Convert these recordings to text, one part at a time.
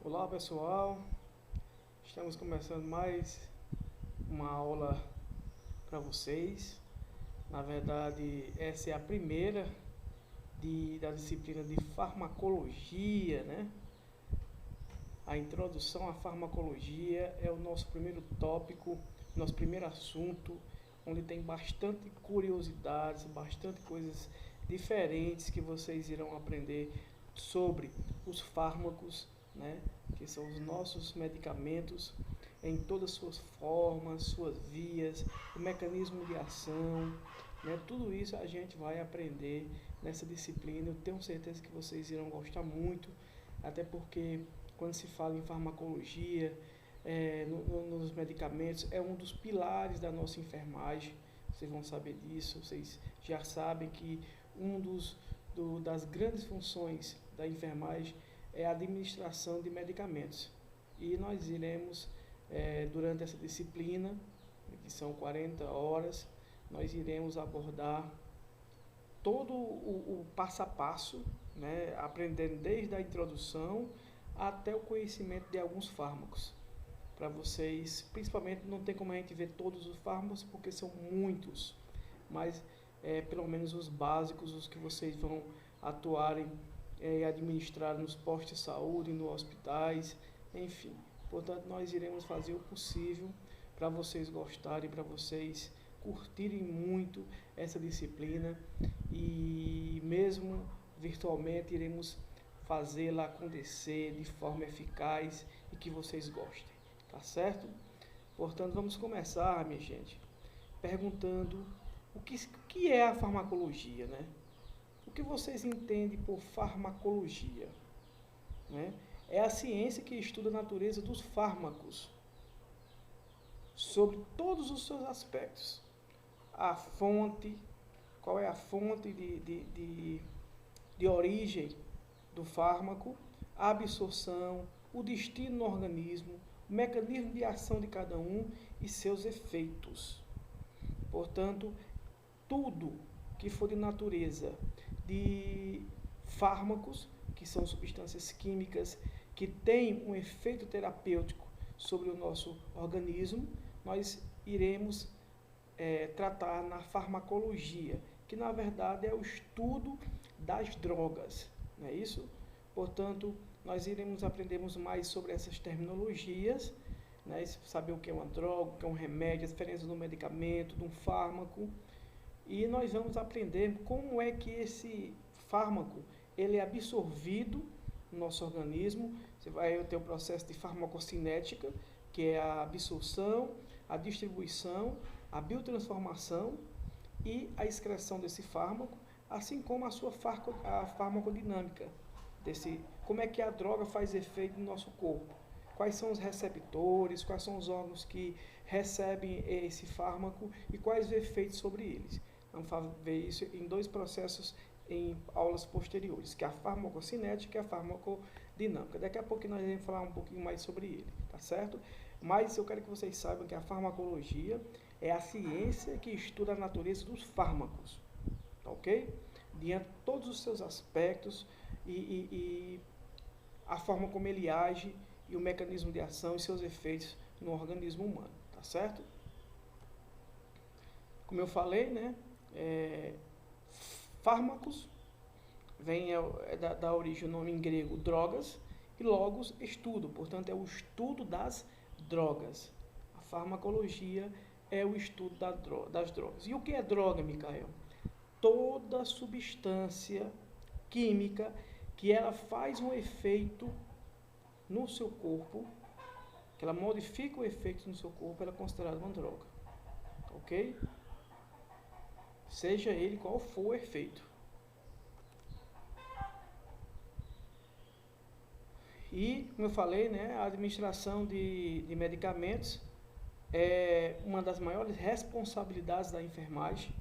Olá pessoal, estamos começando mais uma aula para vocês. Na verdade, essa é a primeira da disciplina de farmacologia, né? A introdução à farmacologia é o nosso primeiro tópico, nosso primeiro assunto, onde tem bastante curiosidades, bastante coisas diferentes que vocês irão aprender sobre os fármacos, né? Que são os nossos medicamentos em todas as suas formas, suas vias, o mecanismo de ação, né? Tudo isso a gente vai aprender nessa disciplina. Eu tenho certeza que vocês irão gostar muito, até porque quando se fala em farmacologia, nos medicamentos, é um dos pilares da nossa enfermagem. Vocês vão saber disso, vocês já sabem que das grandes funções da enfermagem é a administração de medicamentos. E nós iremos, durante essa disciplina, que são 40 horas, nós iremos abordar todo o passo a passo, né, aprendendo desde a introdução até o conhecimento de alguns fármacos. Para vocês, principalmente, não tem como a gente ver todos os fármacos, porque são muitos, mas pelo menos os básicos, os que vocês vão atuarem e administrar nos postos de saúde, nos hospitais, enfim. Portanto, nós iremos fazer o possível para vocês gostarem, para vocês curtirem muito essa disciplina, e mesmo virtualmente iremos fazê-la acontecer de forma eficaz e que vocês gostem, tá certo? Portanto, vamos começar, minha gente, perguntando o que é a farmacologia, né? O que vocês entendem por farmacologia, né? É a ciência que estuda a natureza dos fármacos, sobre todos os seus aspectos. A fonte, qual é a fonte de origem do fármaco, a absorção, o destino no organismo, o mecanismo de ação de cada um e seus efeitos. Portanto, tudo que for de natureza de fármacos, que são substâncias químicas que têm um efeito terapêutico sobre o nosso organismo, nós iremos tratar na farmacologia, que na verdade é o estudo das drogas, não é isso? Portanto, nós iremos aprender mais sobre essas terminologias, né? Saber o que é uma droga, o que é um remédio, a diferença do medicamento, de um fármaco, e nós vamos aprender como é que esse fármaco ele é absorvido no nosso organismo. Você vai ter o processo de farmacocinética, que é a absorção, a distribuição, a biotransformação e a excreção desse fármaco, assim como a sua farmacodinâmica, como é que a droga faz efeito no nosso corpo, quais são os receptores, quais são os órgãos que recebem esse fármaco e quais os efeitos sobre eles. Vamos ver isso em dois processos em aulas posteriores, que é a farmacocinética e a farmacodinâmica. Daqui a pouco nós vamos falar um pouquinho mais sobre ele, tá certo? Mas eu quero que vocês saibam que a farmacologia é a ciência que estuda a natureza dos fármacos, tá ok? Diante de todos os seus aspectos e a forma como ele age e o mecanismo de ação e seus efeitos no organismo humano, tá certo? Como eu falei, né? Fármacos vem da origem o nome em grego drogas e logos estudo, portanto é o estudo das drogas. A farmacologia é o estudo das drogas. E o que é droga, Micael? Toda substância química que ela faz um efeito no seu corpo, que ela modifica o efeito no seu corpo, ela é considerada uma droga, ok? Seja ele qual for o efeito. E, como eu falei, né, a administração de medicamentos é uma das maiores responsabilidades da enfermagem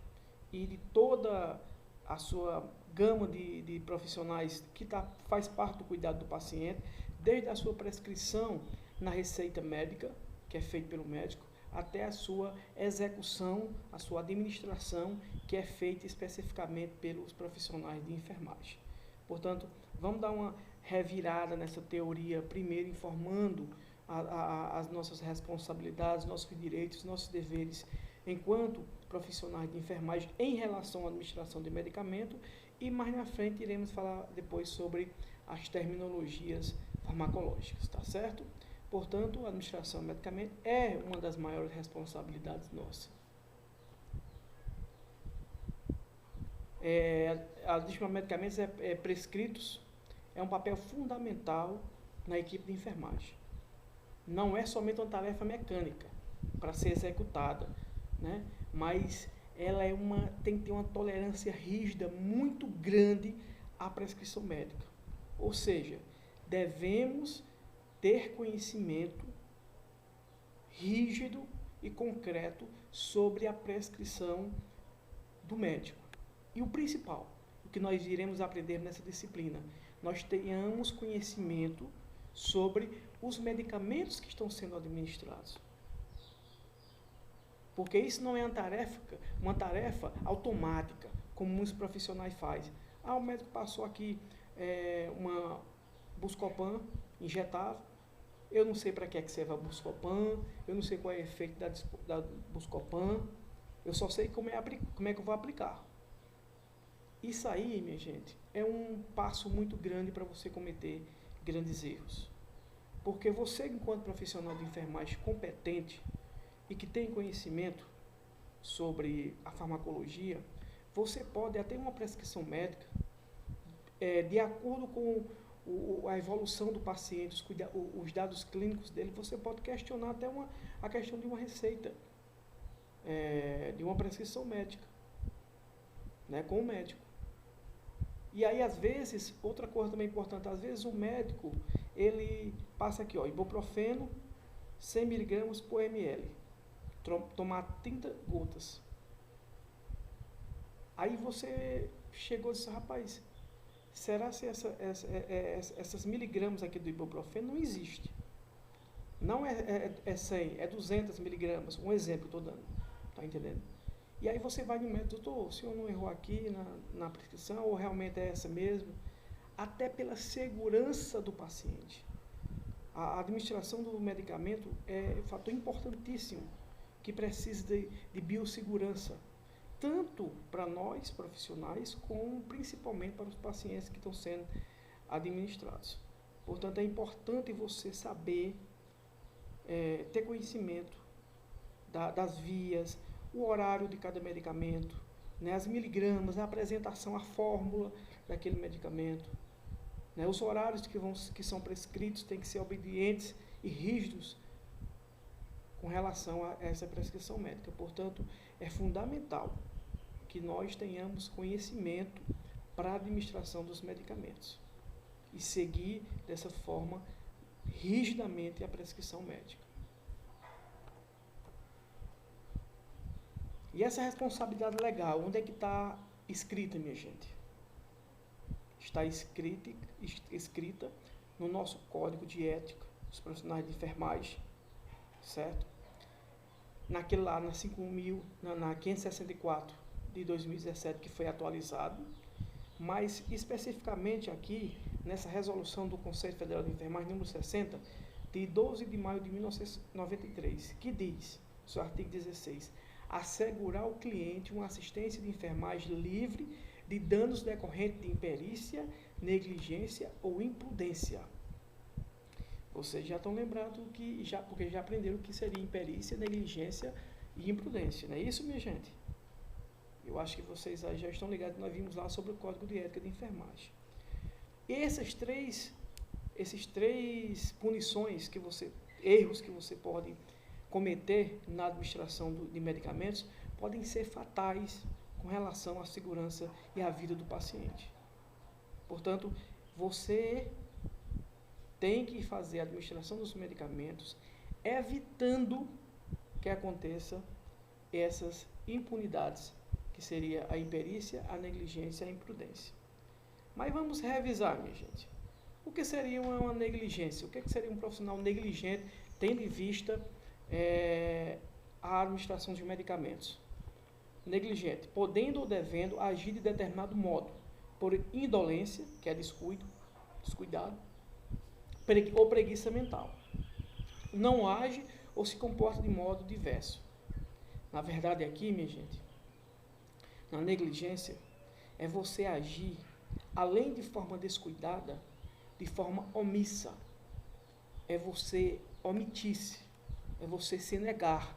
e de toda a sua gama de profissionais que faz parte do cuidado do paciente, desde a sua prescrição na receita médica, que é feita pelo médico, até a sua execução, a sua administração, que é feita especificamente pelos profissionais de enfermagem. Portanto, vamos dar uma revirada nessa teoria, primeiro informando as nossas responsabilidades, nossos direitos, nossos deveres enquanto profissionais de enfermagem em relação à administração de medicamento, e mais na frente iremos falar depois sobre as terminologias farmacológicas, tá certo? Portanto, a administração de medicamento é uma das maiores responsabilidades nossas. A administração de medicamentos prescritos é um papel fundamental na equipe de enfermagem. Não é somente uma tarefa mecânica para ser executada, né? Mas ela tem que ter uma tolerância rígida muito grande à prescrição médica. Ou seja, devemos ter conhecimento rígido e concreto sobre a prescrição do médico. E o principal, o que nós iremos aprender nessa disciplina, nós tenhamos conhecimento sobre os medicamentos que estão sendo administrados. Porque isso não é uma tarefa automática, como muitos profissionais fazem. O médico passou aqui uma Buscopan injetável, eu não sei para que serve a Buscopan, eu não sei qual é o efeito da Buscopan, eu só sei como é que eu vou aplicar. Isso aí, minha gente, é um passo muito grande para você cometer grandes erros. Porque você, enquanto profissional de enfermagem competente e que tem conhecimento sobre a farmacologia, você pode até uma prescrição médica, de acordo com a evolução do paciente, os dados clínicos dele, você pode questionar até a questão de uma receita, de uma prescrição médica, né, com o médico. E aí, às vezes, outra coisa também importante, às vezes o médico, ele passa aqui, ibuprofeno, 100 mg por ml, tomar 30 gotas. Aí você chegou e disse, rapaz, será que essas miligramas aqui do ibuprofeno não existe? Não é 100, é 200 miligramas, um exemplo que eu estou dando, tá entendendo? E aí você vai no médico, doutor, o senhor não errou aqui na prescrição, ou realmente é essa mesmo? Até pela segurança do paciente. A administração do medicamento é um fator importantíssimo, que precisa de biossegurança, tanto para nós profissionais, como principalmente para os pacientes que estão sendo administrados. Portanto, é importante você saber, ter conhecimento das vias, o horário de cada medicamento, né, as miligramas, a apresentação, a fórmula daquele medicamento, né, os horários que são prescritos têm que ser obedientes e rígidos com relação a essa prescrição médica. Portanto, é fundamental que nós tenhamos conhecimento para a administração dos medicamentos e seguir dessa forma rigidamente a prescrição médica. E essa responsabilidade legal, onde é que está escrita, minha gente? Está escrita no nosso Código de Ética dos Profissionais de Enfermagem, certo? Naquele lá, na 564 de 2017, que foi atualizado, mas especificamente aqui, nessa resolução do Conselho Federal de Enfermagem, número 60, de 12 de maio de 1993, que diz, no seu artigo 16, assegurar ao cliente uma assistência de enfermagem livre de danos decorrentes de imperícia, negligência ou imprudência. Vocês já estão lembrados porque já aprenderam o que seria imperícia, negligência e imprudência, não é isso, minha gente? Eu acho que vocês aí já estão ligados, nós vimos lá sobre o Código de Ética de Enfermagem. Esses três punições erros que você pode cometer na administração de medicamentos podem ser fatais com relação à segurança e à vida do paciente. Portanto, você tem que fazer a administração dos medicamentos evitando que aconteça essas impunidades, que seria a imperícia, a negligência e a imprudência. Mas vamos revisar, minha gente. O que seria uma negligência? O que seria um profissional negligente, tendo em vista a administração de medicamentos? Negligente, podendo ou devendo agir de determinado modo, por indolência, que é descuido, descuidado, ou preguiça mental. Não age ou se comporta de modo diverso. Na verdade aqui, minha gente, na negligência, é você agir, além de forma descuidada, de forma omissa. É você omitir-se, é você se negar.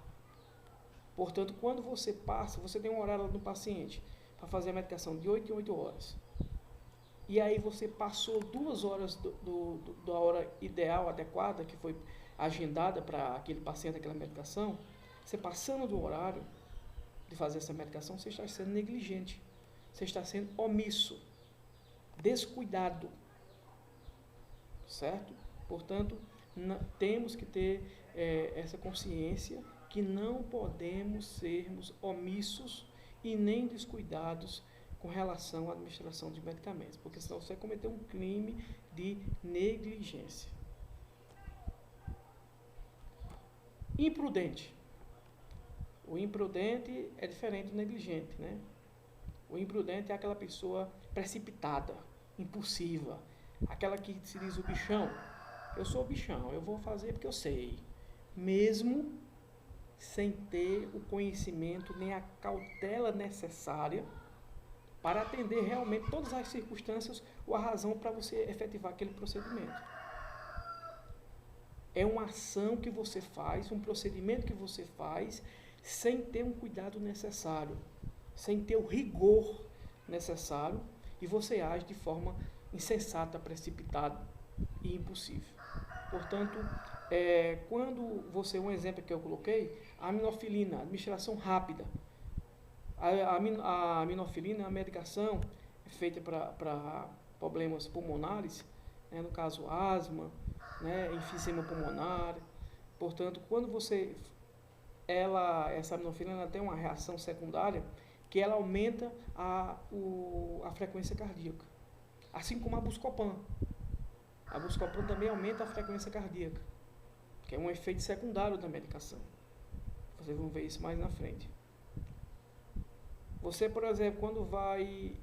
Portanto, quando você passa, você tem um horário no paciente para fazer a medicação de 8 em 8 horas. E aí você passou 2 horas da hora ideal, adequada, que foi agendada para aquele paciente, aquela medicação. Você passando do horário de fazer essa medicação, você está sendo negligente. Você está sendo omisso, descuidado. Certo? Portanto, temos que ter essa consciência que não podemos sermos omissos e nem descuidados com relação à administração de medicamentos, porque senão você vai cometer um crime de negligência. Imprudente. O imprudente é diferente do negligente, né? O imprudente é aquela pessoa precipitada, impulsiva, aquela que se diz o bichão. Eu sou o bichão, eu vou fazer porque eu sei, mesmo sem ter o conhecimento nem a cautela necessária para atender realmente todas as circunstâncias ou a razão para você efetivar aquele procedimento. É uma ação que você faz, um procedimento que você faz, sem ter um cuidado necessário, sem ter o rigor necessário, e você age de forma insensata, precipitada e impossível. Portanto, quando você, um exemplo que eu coloquei, a aminofilina, administração rápida. A aminofilina é uma medicação feita para problemas pulmonares, né, no caso asma, né, enfisema pulmonar. Portanto, quando essa aminofilina tem uma reação secundária que ela aumenta a frequência cardíaca, assim como a Buscopan. A Buscopan também aumenta a frequência cardíaca, que é um efeito secundário da medicação. Vocês vão ver isso mais na frente. Você, por exemplo, quando vai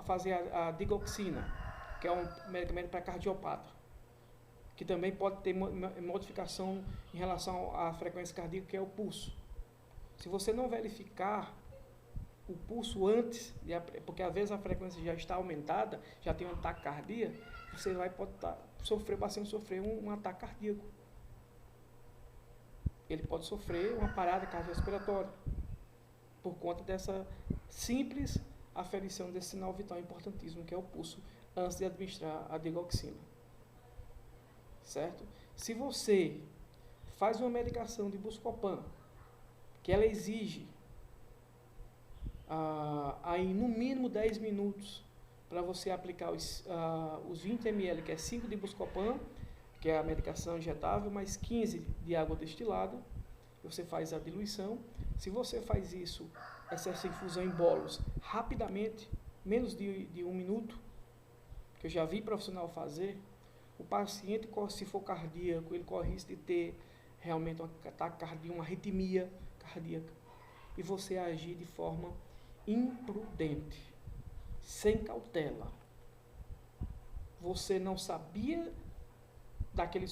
fazer a digoxina, que é um medicamento para cardiopata, que também pode ter modificação em relação à frequência cardíaca, que é o pulso. Se você não verificar o pulso antes, porque às vezes a frequência já está aumentada, já tem um ataque cardíaco, você o paciente sofrer um ataque cardíaco. Ele pode sofrer uma parada cardiorrespiratória por conta dessa simples aferição desse sinal vital importantíssimo, que é o pulso, antes de administrar a digoxina. Certo? Se você faz uma medicação de Buscopan, que ela exige aí no mínimo 10 minutos para você aplicar os 20 ml, que é 5 de Buscopan, que é a medicação injetável, mais 15 de água destilada, você faz a diluição. Se você faz isso, essa infusão em bolos, rapidamente, menos de 1 minuto, que eu já vi profissional fazer, o paciente, se for cardíaco, ele corre risco de ter realmente um ataque cardíaco, uma arritmia cardíaca, e você agir de forma imprudente, sem cautela. Você não sabia daquele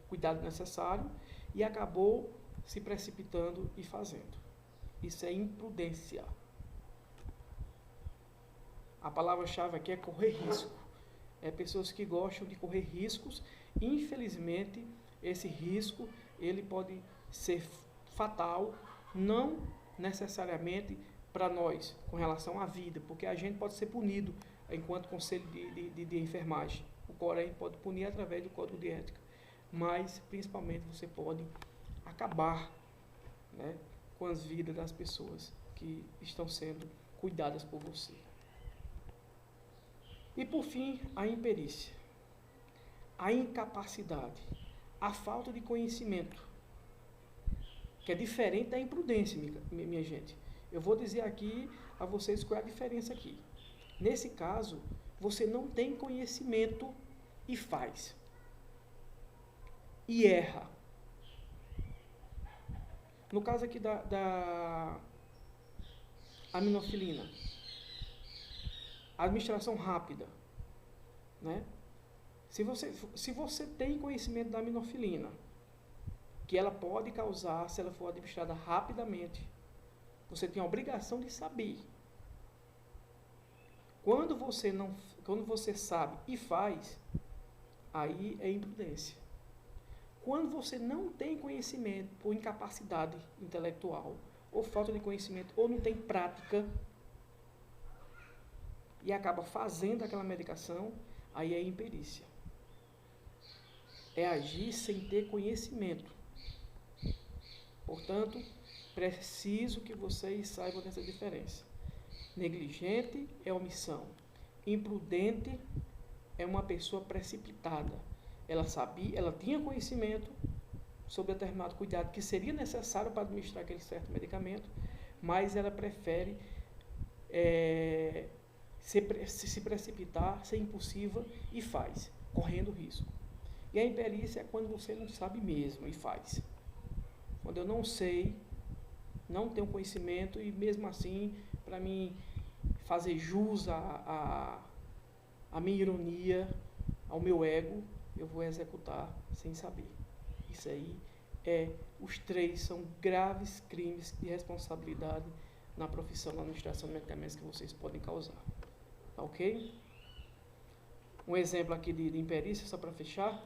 cuidado necessário e acabou se precipitando e fazendo. Isso é imprudência. A palavra-chave aqui é correr risco. É pessoas que gostam de correr riscos. Infelizmente, esse risco ele pode ser fatal, não necessariamente para nós, com relação à vida, porque a gente pode ser punido enquanto conselho de enfermagem. O COREM pode punir através do código de ética, mas principalmente você pode acabar, né, com as vidas das pessoas que estão sendo cuidadas por você. E por fim, a imperícia, a incapacidade, a falta de conhecimento, que é diferente da imprudência, minha gente. Eu vou dizer aqui a vocês qual é a diferença aqui. Nesse caso, você não tem conhecimento e faz. E erra. No caso aqui da aminofilina, a administração rápida. né? Se você tem conhecimento da aminofilina, que ela pode causar, se ela for administrada rapidamente, você tem a obrigação de saber. Quando você sabe e faz, aí é imprudência. Quando você não tem conhecimento, ou incapacidade intelectual, ou falta de conhecimento, ou não tem prática, e acaba fazendo aquela medicação, aí é imperícia. É agir sem ter conhecimento. Portanto, preciso que vocês saibam dessa diferença. Negligente é omissão. Imprudente é uma pessoa precipitada. Ela tinha conhecimento sobre determinado cuidado que seria necessário para administrar aquele certo medicamento, mas ela prefere se precipitar, ser impulsiva e faz, correndo risco. E a imperícia é quando você não sabe mesmo e faz. Quando eu não sei, não tenho conhecimento e mesmo assim, para mim fazer jus à minha ironia, ao meu ego, eu vou executar sem saber. Isso aí os 3 são graves crimes de responsabilidade na profissão da administração de medicamentos que vocês podem causar. Tá ok? Um exemplo aqui de imperícia, só para fechar.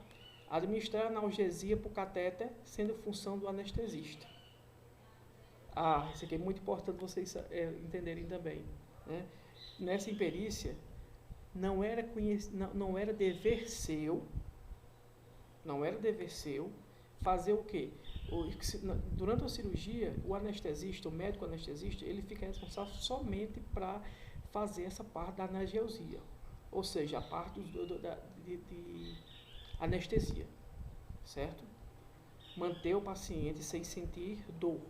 Administrar analgesia por catéter, sendo função do anestesista. Isso aqui é muito importante vocês entenderem também, né? Nessa imperícia, não era dever seu fazer o quê? Durante a cirurgia, o anestesista, o médico anestesista, ele fica responsável somente para fazer essa parte da analgesia, ou seja, a parte de anestesia, certo? Manter o paciente sem sentir dor,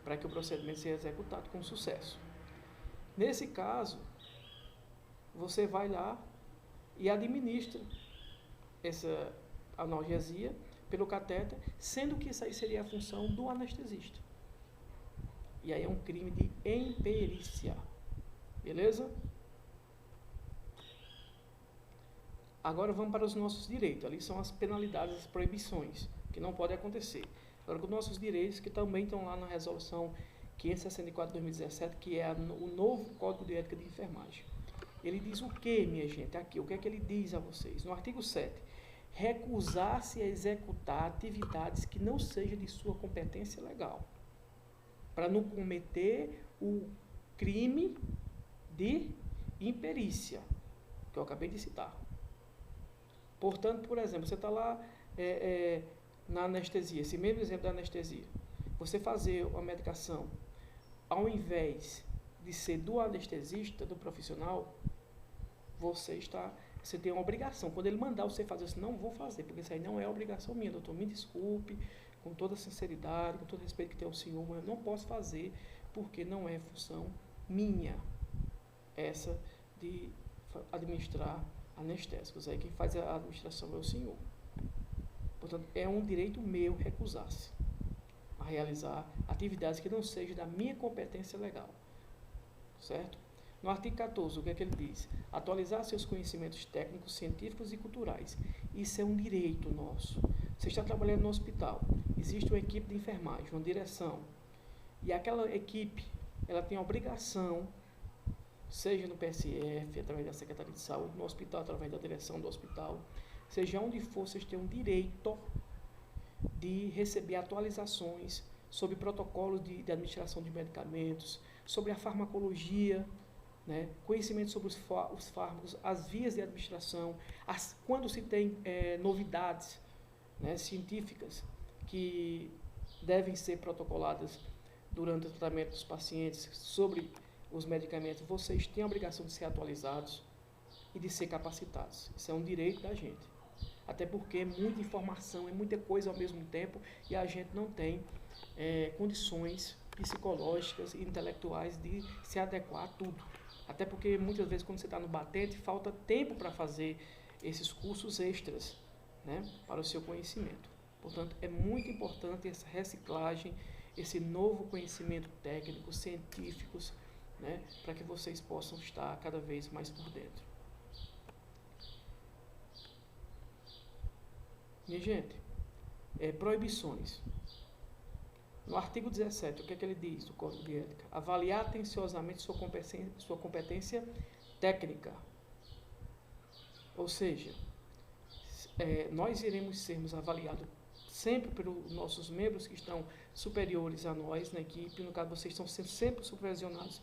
para que o procedimento seja executado com sucesso. Nesse caso, você vai lá e administra essa analgesia pelo catéter, sendo que isso aí seria a função do anestesista. E aí é um crime de imperícia. Beleza? Agora vamos para os nossos direitos. Ali são as penalidades, as proibições, que não podem acontecer. Agora, os nossos direitos, que também estão lá na resolução 564 de 2017, que é o novo Código de Ética de Enfermagem. Ele diz o que, minha gente? Aqui, o que é que ele diz a vocês? No artigo 7, recusar-se a executar atividades que não sejam de sua competência legal, para não cometer o crime de imperícia, que eu acabei de citar. Portanto, por exemplo, você está lá na anestesia, esse mesmo exemplo da anestesia, você fazer uma medicação, ao invés de ser do anestesista, do profissional, você tem uma obrigação. Quando ele mandar você fazer isso, não vou fazer, porque isso aí não é obrigação minha, doutor, me desculpe, com toda sinceridade, com todo respeito que tem ao senhor, mas eu não posso fazer, porque não é função minha, essa de administrar anestésicos. Aí quem faz a administração é o senhor. Portanto, é um direito meu recusar-se a realizar atividades que não sejam da minha competência legal. Certo? No artigo 14, o que é que ele diz? Atualizar seus conhecimentos técnicos, científicos e culturais. Isso é um direito nosso. Você está trabalhando no hospital, existe uma equipe de enfermagem, uma direção, e aquela equipe, ela tem a obrigação, seja no PSF, através da Secretaria de Saúde, no hospital, através da direção do hospital, seja onde for, vocês têm um direito de receber atualizações sobre protocolos de administração de medicamentos, sobre a farmacologia, né, conhecimento sobre os fármacos, as vias de administração, quando se tem novidades, né, científicas que devem ser protocoladas durante o tratamento dos pacientes sobre os medicamentos, vocês têm a obrigação de ser atualizados e de ser capacitados. Isso é um direito da gente. Até porque é muita informação, é muita coisa ao mesmo tempo e a gente não tem condições psicológicas e intelectuais de se adequar a tudo. Até porque muitas vezes quando você está no batente, falta tempo para fazer esses cursos extras, né, para o seu conhecimento. Portanto, é muito importante essa reciclagem, esse novo conhecimento técnico, científicos, né, para que vocês possam estar cada vez mais por dentro. Minha gente, proibições. No artigo 17, o que é que ele diz do Código de Ética? Avaliar atenciosamente sua competência técnica. Ou seja, nós iremos sermos avaliados sempre pelos nossos membros que estão superiores a nós na equipe. No caso, vocês estão sendo sempre supervisionados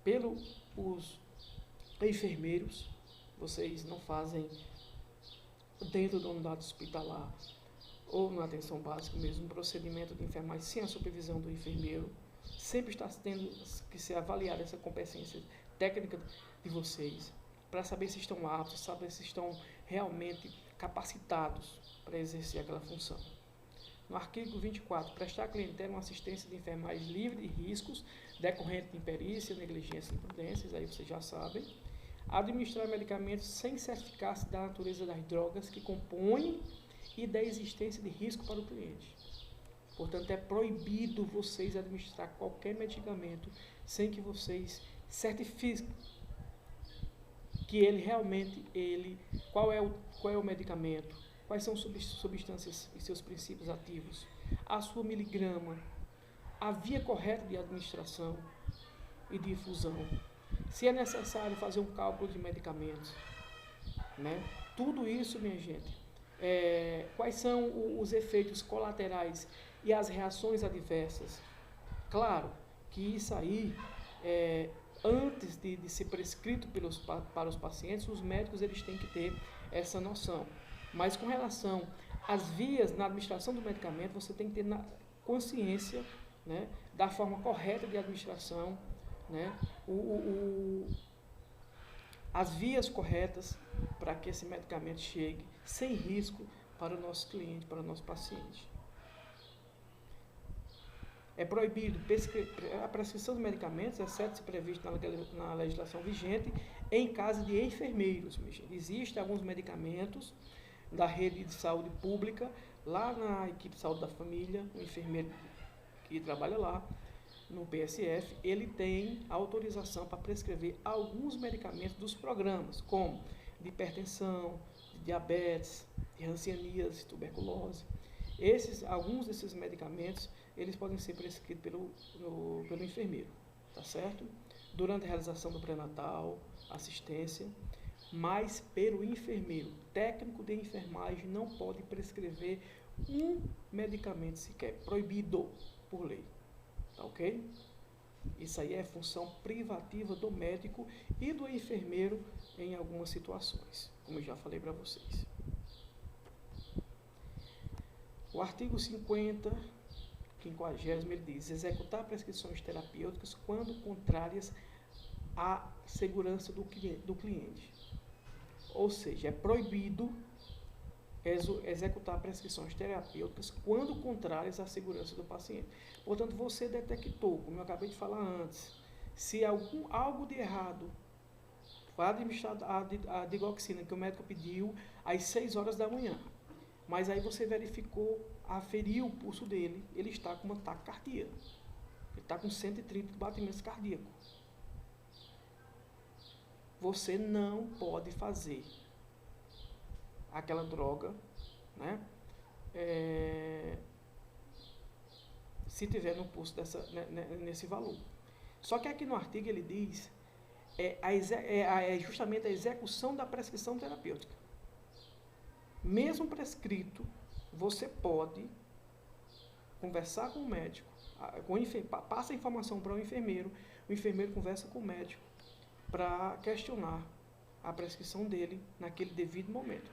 pelos enfermeiros. Vocês não fazem dentro da unidade hospitalar ou na atenção básica mesmo, um procedimento de enfermagem sem a supervisão do enfermeiro. Sempre está tendo que ser avaliada essa competência técnica de vocês, para saber se estão aptos, saber se estão realmente capacitados para exercer aquela função. No artigo 24, prestar à clientela uma assistência de enfermagem livre de riscos decorrentes de imperícia, negligência e imprudências, aí vocês já sabem. Administrar medicamentos sem certificar-se da natureza das drogas que compõem e da existência de risco para o cliente. Portanto, é proibido vocês administrar qualquer medicamento sem que vocês certifiquem que ele realmente, qual é o medicamento, quais são substâncias e seus princípios ativos, a sua miligrama, a via correta de administração e de infusão, se é necessário fazer um cálculo de medicamentos, né? Tudo isso, minha gente, quais são os efeitos colaterais e as reações adversas. Claro que isso aí, antes de ser prescrito para os pacientes, os médicos eles têm que ter essa noção. Mas com relação às vias na administração do medicamento, você tem que ter consciência, né, da forma correta de administração, né, as vias corretas para que esse medicamento chegue sem risco para o nosso cliente, para o nosso paciente. É proibido a prescrição de medicamentos, exceto se previsto na legislação vigente, em caso de enfermeiros. Existem alguns medicamentos da rede de saúde pública, lá na equipe de saúde da família, o enfermeiro que trabalha lá, no PSF, ele tem autorização para prescrever alguns medicamentos dos programas, como de hipertensão, de diabetes, de hanseníase, tuberculose. Alguns desses medicamentos, eles podem ser prescritos pelo enfermeiro, tá certo? Durante a realização do pré-natal, assistência, mas pelo enfermeiro. Técnico de enfermagem não pode prescrever um medicamento sequer, proibido por lei. Tá ok? Isso aí é função privativa do médico e do enfermeiro em algumas situações, como eu já falei para vocês. O artigo 50, 50º, ele diz: executar prescrições terapêuticas quando contrárias à segurança do cliente. Ou seja, é proibido executar prescrições terapêuticas quando contrárias à segurança do paciente. Portanto, você detectou, como eu acabei de falar antes, se algo de errado foi administrado a digoxina que o médico pediu às 6 horas da manhã, mas aí você verificou, aferiu o pulso dele, ele está com uma taquicardia, ele está com 130 batimentos cardíacos. Você não pode fazer aquela droga, né, se tiver no pulso nesse valor. Só que aqui no artigo ele diz justamente a execução da prescrição terapêutica. Mesmo prescrito, você pode conversar com o médico, passa a informação para o enfermeiro conversa com o médico para questionar a prescrição dele naquele devido momento,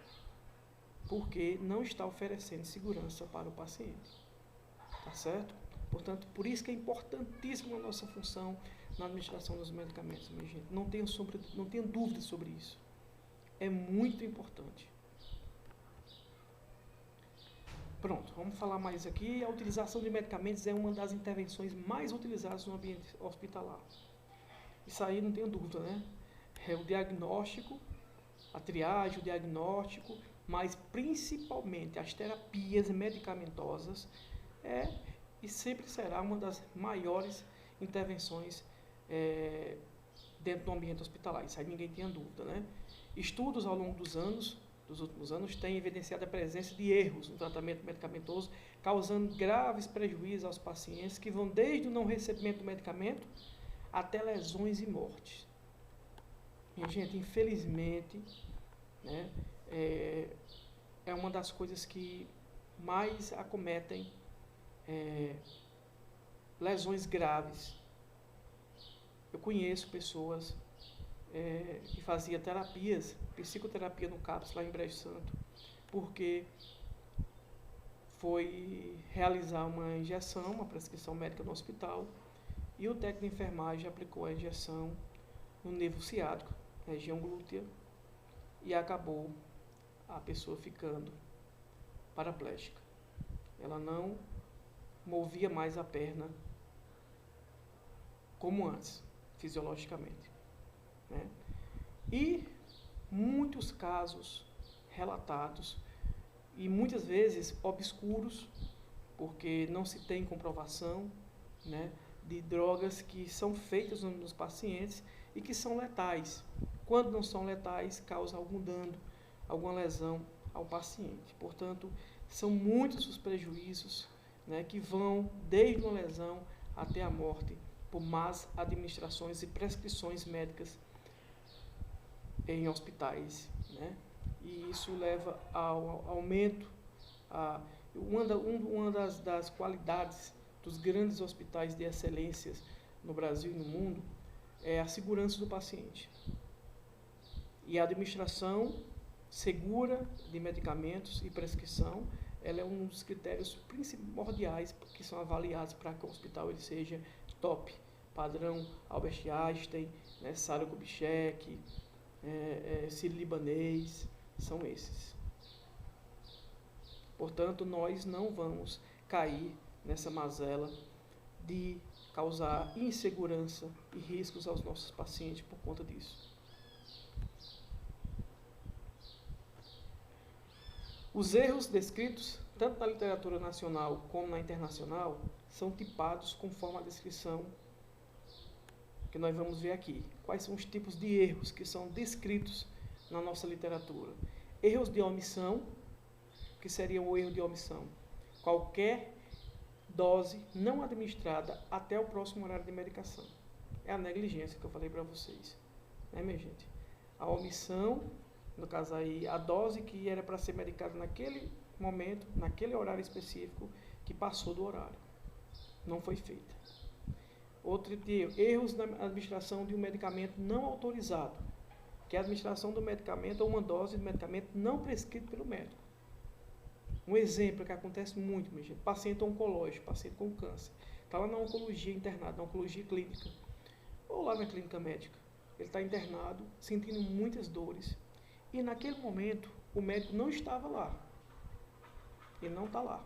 porque não está oferecendo segurança para o paciente. Tá certo? Portanto, por isso que é importantíssima a nossa função na administração dos medicamentos, minha gente. Não tenha dúvida sobre isso. É muito importante. Pronto, vamos falar mais aqui. A utilização de medicamentos é uma das intervenções mais utilizadas no ambiente hospitalar. Isso aí não tenho dúvida, né? É o diagnóstico, a triagem, o diagnóstico, mas principalmente as terapias medicamentosas e sempre será uma das maiores intervenções dentro do ambiente hospitalar. Isso aí ninguém tenha dúvida, né? Estudos ao longo dos anos dos últimos anos têm evidenciado a presença de erros no tratamento medicamentoso, causando graves prejuízos aos pacientes que vão desde o não recebimento do medicamento até lesões e mortes. Minha gente, infelizmente, né, é uma das coisas que mais acometem lesões graves. Eu conheço pessoas que faziam terapias, psicoterapia no CAPS, lá em Brejo Santo, porque foi realizar uma injeção, uma prescrição médica no hospital, e o técnico de enfermagem aplicou a injeção no nervo ciático, região glútea, e acabou a pessoa ficando paraplégica. Ela não movia mais a perna como antes, fisiologicamente, né? E muitos casos relatados, e muitas vezes obscuros, porque não se tem comprovação, né, de drogas que são feitas nos pacientes e que são letais. Quando não são letais, causa algum dano, alguma lesão ao paciente. Portanto, são muitos os prejuízos, né, que vão desde uma lesão até a morte por más administrações e prescrições médicas em hospitais, né? E isso leva ao aumento. Uma das qualidades dos grandes hospitais de excelência no Brasil e no mundo é a segurança do paciente. E a administração segura de medicamentos e prescrição, ela é um dos critérios primordiais que são avaliados para que o hospital ele seja top, padrão Albert Einstein, né, Sara Kubitschek, Sírio-Libanês, são esses. Portanto, nós não vamos cair nessa mazela de causar insegurança e riscos aos nossos pacientes por conta disso. Os erros descritos, tanto na literatura nacional como na internacional, são tipados conforme a descrição que nós vamos ver aqui. Quais são os tipos de erros que são descritos na nossa literatura? Erros de omissão, que seria o erro de omissão. Qualquer dose não administrada até o próximo horário de medicação. É a negligência que eu falei para vocês. Né, minha gente? A omissão, no caso aí, a dose que era para ser medicada naquele momento, naquele horário específico, que passou do horário. Não foi feita. Outro erro, erros na administração de um medicamento não autorizado, que é a administração do medicamento ou uma dose de medicamento não prescrito pelo médico. Um exemplo que acontece muito, minha gente, paciente oncológico, paciente com câncer, está lá na oncologia internado, na oncologia clínica, ou lá na clínica médica. Ele está internado, sentindo muitas dores, e naquele momento o médico não estava lá. Ele não está lá.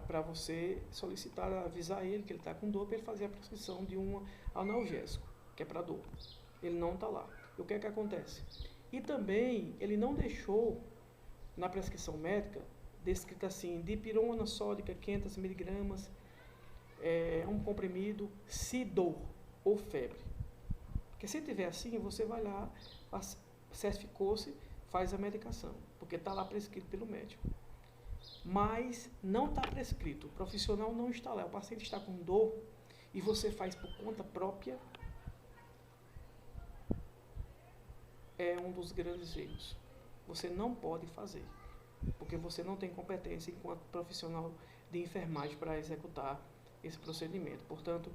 Para você solicitar, avisar ele que ele está com dor, para ele fazer a prescrição de um analgésico, que é para dor. Ele não está lá. E o que é que acontece? E também ele não deixou na prescrição médica, descrita assim, dipirona sódica 500 miligramas, um comprimido, se dor ou febre. Porque se tiver assim, você vai lá, certificou-se, faz a medicação, porque está lá prescrito pelo médico. Mas não está prescrito, o profissional não está lá, o paciente está com dor e você faz por conta própria, é um dos grandes erros. Você não pode fazer, porque você não tem competência enquanto profissional de enfermagem para executar esse procedimento. Portanto,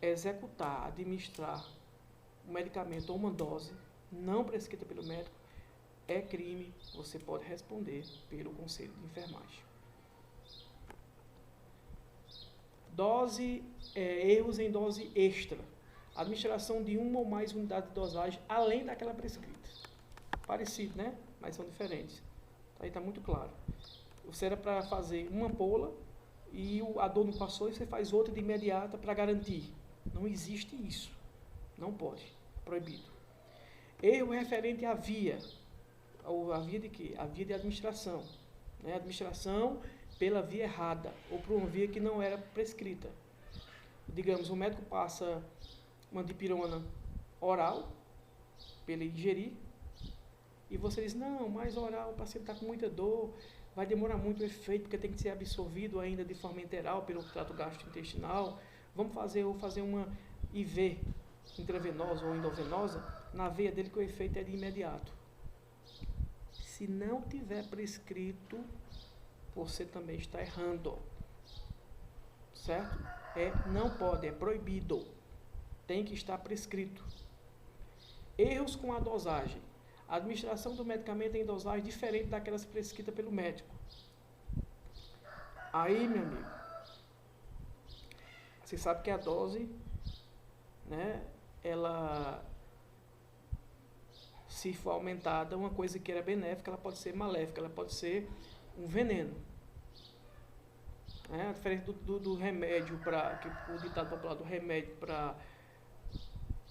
executar, administrar um medicamento ou uma dose não prescrita pelo médico é crime, você pode responder pelo Conselho de Enfermagem. Erros em dose extra. Administração de uma ou mais unidades de dosagem além daquela prescrita. Parecido, né? Mas são diferentes. Aí está muito claro. Você era para fazer uma ampola e a dor não passou e você faz outra de imediata para garantir. Não existe isso. Não pode. Proibido. Erro referente à via. A via de quê? A via de administração. Né? Administração pela via errada ou por uma via que não era prescrita. Digamos, o médico passa uma dipirona oral para ele ingerir e você diz, não, mais oral, o paciente está com muita dor, vai demorar muito o efeito, porque tem que ser absorvido ainda de forma enteral pelo trato gastrointestinal, vamos fazer uma IV intravenosa ou endovenosa na veia dele, que o efeito é de imediato. Se não tiver prescrito, você também está errando. Certo? Não pode, é proibido. Tem que estar prescrito. Erros com a dosagem. A administração do medicamento em dosagem diferente daquelas prescritas pelo médico. Aí, meu amigo, você sabe que a dose, né, ela, se for aumentada, uma coisa que era benéfica, ela pode ser maléfica, ela pode ser um veneno. A diferença do remédio para, o ditado popular do remédio para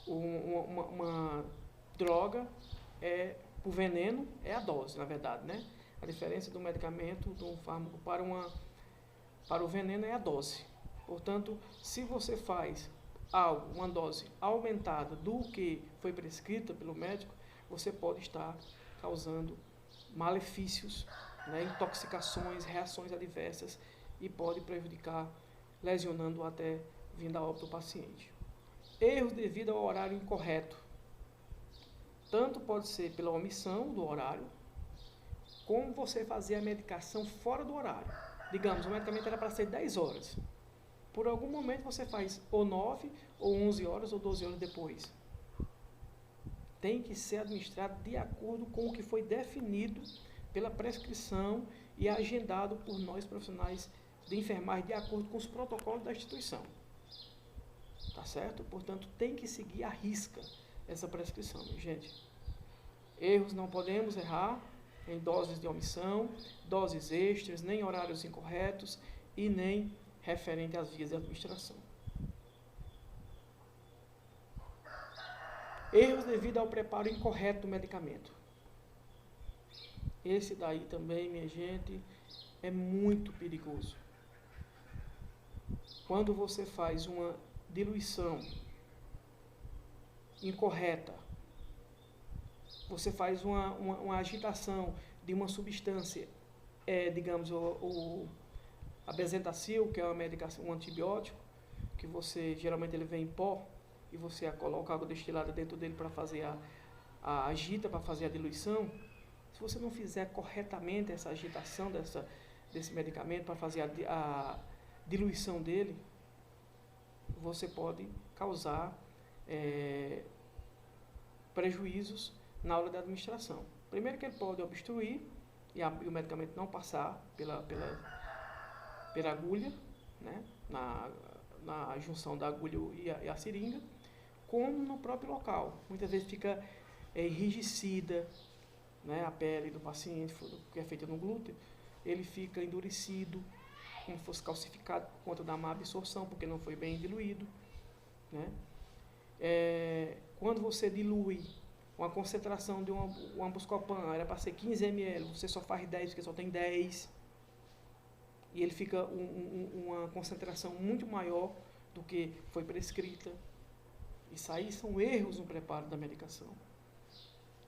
uma droga, o veneno é a dose, na verdade, né? A diferença do medicamento, de um fármaco para o veneno é a dose. Portanto, se você faz uma dose aumentada do que foi prescrita pelo médico, você pode estar causando malefícios, né, intoxicações, reações adversas, e pode prejudicar, lesionando até vindo a óbito do paciente. Erros devido ao horário incorreto. Tanto pode ser pela omissão do horário, como você fazer a medicação fora do horário. Digamos, o medicamento era para ser 10 horas. Por algum momento você faz ou 9, ou 11 horas, ou 12 horas depois. Tem que ser administrado de acordo com o que foi definido pela prescrição e agendado por nós profissionais de enfermagem de acordo com os protocolos da instituição. Tá certo? Portanto, tem que seguir à risca essa prescrição, minha gente. Erros não podemos errar em doses de omissão, doses extras, nem horários incorretos e nem referente às vias de administração. Erros devido ao preparo incorreto do medicamento. Esse daí também, minha gente, é muito perigoso. Quando você faz uma diluição incorreta, você faz uma agitação de uma substância, digamos, a bezetacil, que é uma medicação, um antibiótico, que você, geralmente ele vem em pó, e você coloca água destilada dentro dele para fazer agita para fazer a diluição. Se você não fizer corretamente essa agitação desse medicamento para fazer a diluição dele, você pode causar prejuízos na hora da administração. Primeiro que ele pode obstruir e o medicamento não passar pela agulha, né, na junção da agulha e a seringa, como no próprio local. Muitas vezes fica enrijecida, né, a pele do paciente, que é feita no glúteo, ele fica endurecido, como se fosse calcificado por conta da má absorção, porque não foi bem diluído, né? Quando você dilui uma concentração de uma Buscopan, era para ser 15 ml, você só faz 10 porque só tem 10, e ele fica uma concentração muito maior do que foi prescrita. Isso aí são erros no preparo da medicação,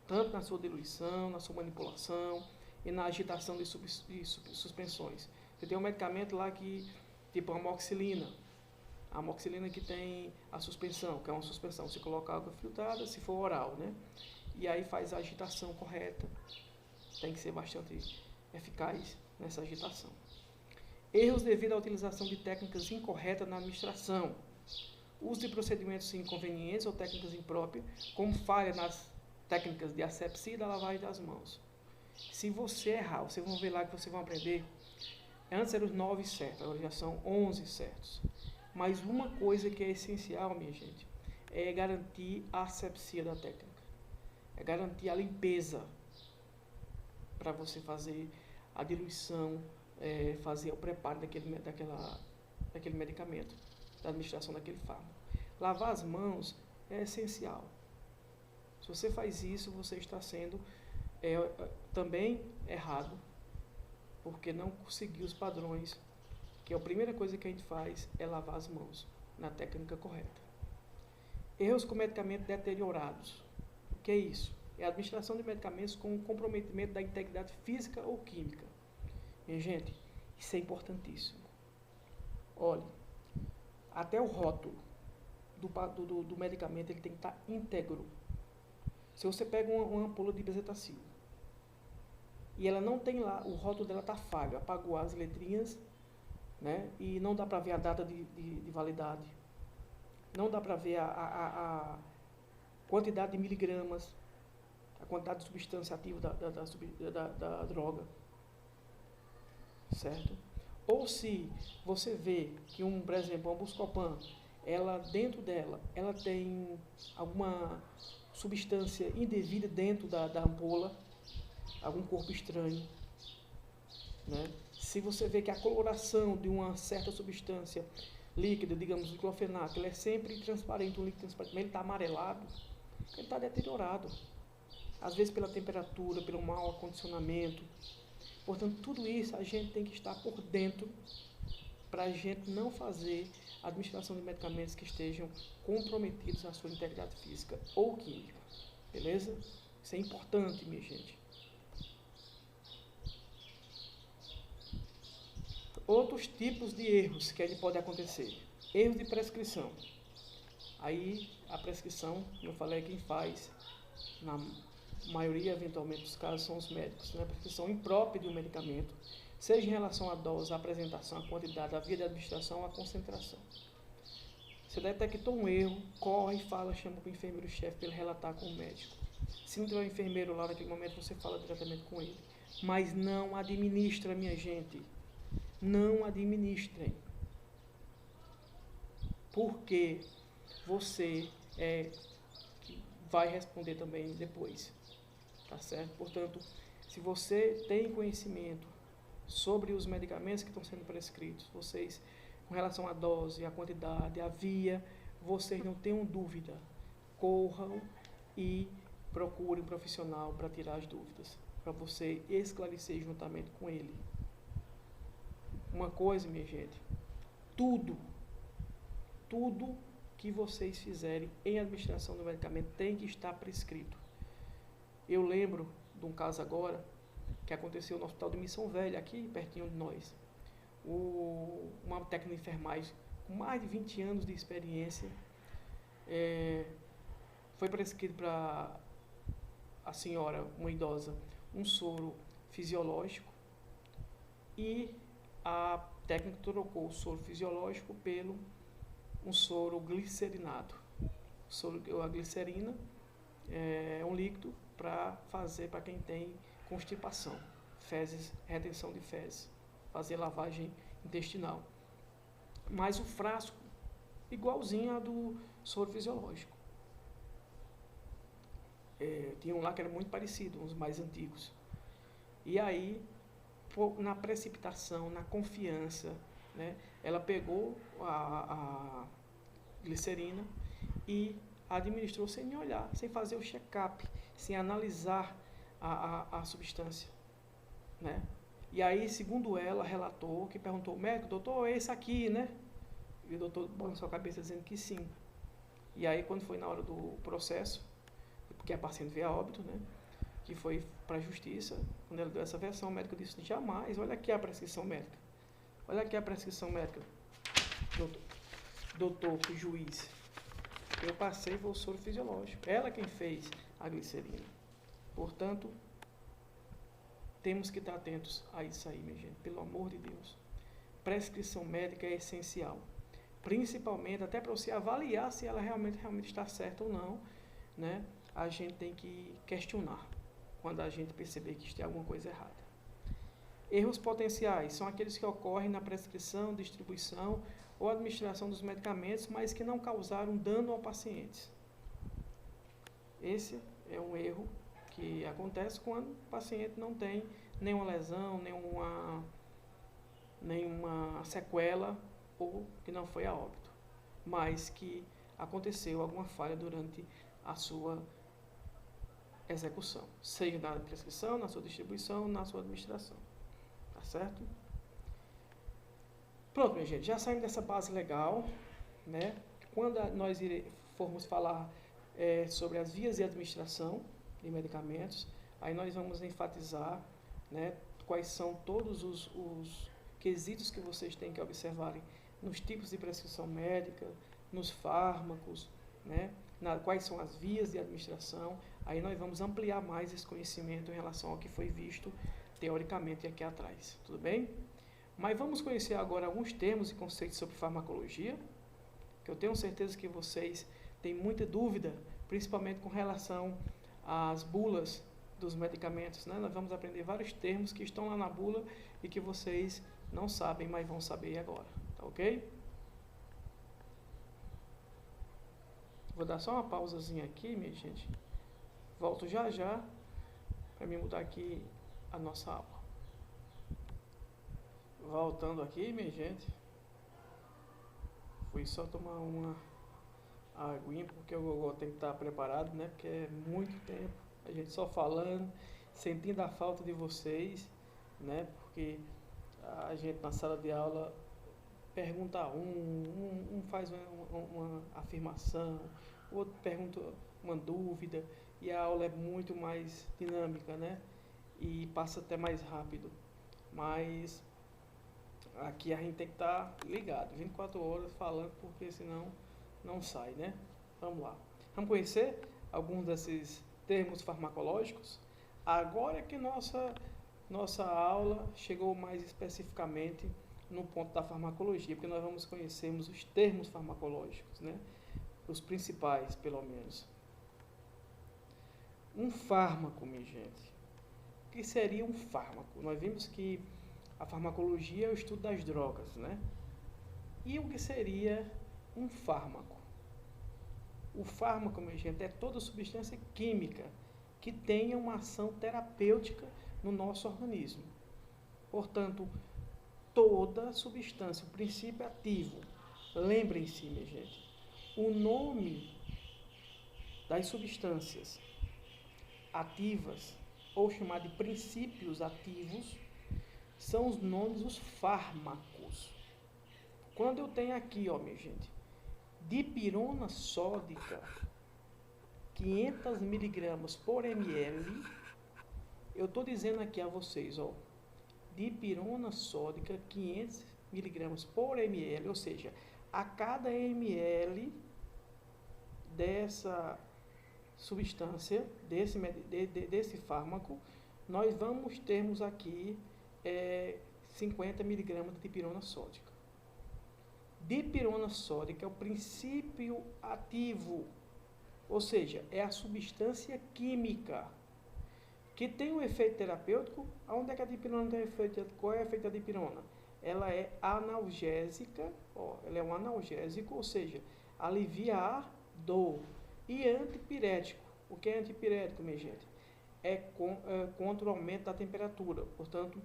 tanto na sua diluição, na sua manipulação e na agitação de suspensões. Você tem um medicamento lá que, tipo a amoxicilina que tem a suspensão, que é uma suspensão, você coloca água filtrada, se for oral, né? E aí faz a agitação correta. Tem que ser bastante eficaz nessa agitação. Erros devido à utilização de técnicas incorretas na administração. Uso de procedimentos inconvenientes ou técnicas impróprias, como falha nas técnicas de asepsia e da lavagem das mãos. Se você errar, vocês vão ver lá que vocês vão aprender. Antes eram os 9 certos, agora já são 11 certos. Mas uma coisa que é essencial, minha gente, é garantir a asepsia da técnica. É garantir a limpeza para você fazer a diluição, fazer o preparo daquele medicamento, da administração daquele fármaco. Lavar as mãos é essencial. Se você faz isso, você está sendo também errado, porque não conseguiu os padrões, que a primeira coisa que a gente faz é lavar as mãos na técnica correta. Erros com medicamentos deteriorados. O que é isso? é a administração de medicamentos com comprometimento da integridade física ou química. Minha gente, isso é importantíssimo. Olha, até o rótulo do medicamento ele tem que estar íntegro. Se você pega uma ampola de bezetacil e ela não tem lá, o rótulo dela está falho, apagou as letrinhas, né, e não dá para ver a data de validade, não dá para ver a quantidade de miligramas, a quantidade de substância ativa da droga, certo? Ou se você vê que, por exemplo, uma Buscopan, ela, dentro dela, ela tem alguma substância indevida dentro da ampola, algum corpo estranho, né? Se você vê que a coloração de uma certa substância líquida, digamos, o diclofenaco, ele é sempre transparente, um líquido transparente, mas ele está amarelado, ele está deteriorado. Às vezes pela temperatura, pelo mau acondicionamento. Portanto, tudo isso a gente tem que estar por dentro para a gente não fazer a administração de medicamentos que estejam comprometidos na sua integridade física ou química. Beleza? Isso é importante, minha gente. Outros tipos de erros que ele pode acontecer. Erros de prescrição. Aí, a prescrição, como eu falei, quem faz, na maioria, eventualmente, dos casos, são os médicos. Né? A prescrição imprópria de um medicamento, seja em relação à dose, à apresentação, à quantidade, à via de administração, à concentração. Você detectou um erro, corre, fala, chama o enfermeiro-chefe para ele relatar com o médico. Se não tiver um enfermeiro lá naquele momento, você fala diretamente com ele. Mas não administra, minha gente. Não administrem. Porque você vai responder também depois. Tá certo? Portanto, se você tem conhecimento sobre os medicamentos que estão sendo prescritos, vocês, com relação à dose, à quantidade, à via, vocês não tenham dúvida. Corram e procurem um profissional para tirar as dúvidas, para você esclarecer juntamente com ele. Uma coisa, minha gente, tudo que vocês fizerem em administração do medicamento tem que estar prescrito. Eu lembro de um caso agora que aconteceu no Hospital de Missão Velha, aqui pertinho de nós. Uma técnica de enfermagem com mais de 20 anos de experiência foi prescrito para a senhora, uma idosa, um soro fisiológico e a técnica trocou o soro fisiológico pelo um soro glicerinado. A glicerina é um líquido para fazer para quem tem constipação, fezes, retenção de fezes, fazer lavagem intestinal. Mas o frasco, igualzinho a do soro fisiológico. Tinha um lá que era muito parecido, uns mais antigos. E aí, na precipitação, na confiança, né, ela pegou a glicerina e administrou sem nem olhar, sem fazer o check-up, sem analisar a substância, né? E aí, segundo ela, relatou, que perguntou ao médico, doutor, é esse aqui, né? E o doutor balançou a cabeça dizendo que sim. E aí, quando foi na hora do processo, porque a paciente veio a óbito, né? Que foi para a justiça, quando ela deu essa versão, o médico disse, jamais, olha aqui a prescrição médica. Olha aqui a prescrição médica, doutor, juiz. Eu passei o soro fisiológico. Ela quem fez a glicerina. Portanto, temos que estar atentos a isso aí, minha gente. Pelo amor de Deus. Prescrição médica é essencial. Principalmente, até para você avaliar se ela realmente está certa ou não, né? A gente tem que questionar quando a gente perceber que tem alguma coisa errada. Erros potenciais são aqueles que ocorrem na prescrição, distribuição ou administração dos medicamentos, mas que não causaram dano ao paciente. Esse é um erro que acontece quando o paciente não tem nenhuma lesão, nenhuma sequela ou que não foi a óbito, mas que aconteceu alguma falha durante a sua execução, seja na prescrição, na sua distribuição, na sua administração. Tá certo? Pronto, minha gente, já saímos dessa base legal, né? Quando nós formos falar sobre as vias de administração, de medicamentos. Aí nós vamos enfatizar, né, quais são todos os quesitos que vocês têm que observarem nos tipos de prescrição médica, nos fármacos, né, quais são as vias de administração. Aí nós vamos ampliar mais esse conhecimento em relação ao que foi visto teoricamente aqui atrás, tudo bem? Mas vamos conhecer agora alguns termos e conceitos sobre farmacologia, que eu tenho certeza que vocês têm muita dúvida, principalmente com relação às bulas dos medicamentos, né? Nós vamos aprender vários termos que estão lá na bula e que vocês não sabem, mas vão saber agora, tá ok? Vou dar só uma pausazinha aqui, minha gente. Volto já já para me mudar aqui a nossa aula. Voltando aqui, minha gente. Fui só tomar uma aguinha, porque o Gogó tem que estar preparado, né? Porque é muito tempo, a gente só falando, sentindo a falta de vocês, né? Porque a gente na sala de aula pergunta um faz uma afirmação, o outro pergunta uma dúvida, e a aula é muito mais dinâmica, né? E passa até mais rápido. Mas aqui a gente tem que estar ligado, 24 horas falando, porque senão não sai, né? Vamos lá. Vamos conhecer alguns desses termos farmacológicos? Agora que nossa aula chegou mais especificamente no ponto da farmacologia, porque nós vamos conhecermos os termos farmacológicos, né? Os principais, pelo menos. Um fármaco, minha gente. O que seria um fármaco? Nós vimos que a farmacologia é o estudo das drogas, né? E o que seria um fármaco? O fármaco, minha gente, é toda substância química que tenha uma ação terapêutica no nosso organismo. Portanto, toda substância, o princípio ativo. Lembrem-se, minha gente, o nome das substâncias ativas, ou chamado de princípios ativos, são os nomes dos fármacos. Quando eu tenho aqui, ó, minha gente, dipirona sódica, 500 miligramas por ml, eu estou dizendo aqui a vocês, ó, dipirona sódica, 500 miligramas por ml, ou seja, a cada ml dessa substância, desse fármaco, nós vamos termos aqui 50 miligramas de dipirona sódica. Dipirona sódica é o princípio ativo, ou seja, é a substância química que tem um efeito terapêutico. Onde é que a dipirona tem efeito? Qual é o efeito da dipirona? Ela é analgésica, ó, ela é um analgésico, ou seja, alivia a dor. E antipirético. O que é antipirético, minha gente? Contra o aumento da temperatura. Portanto,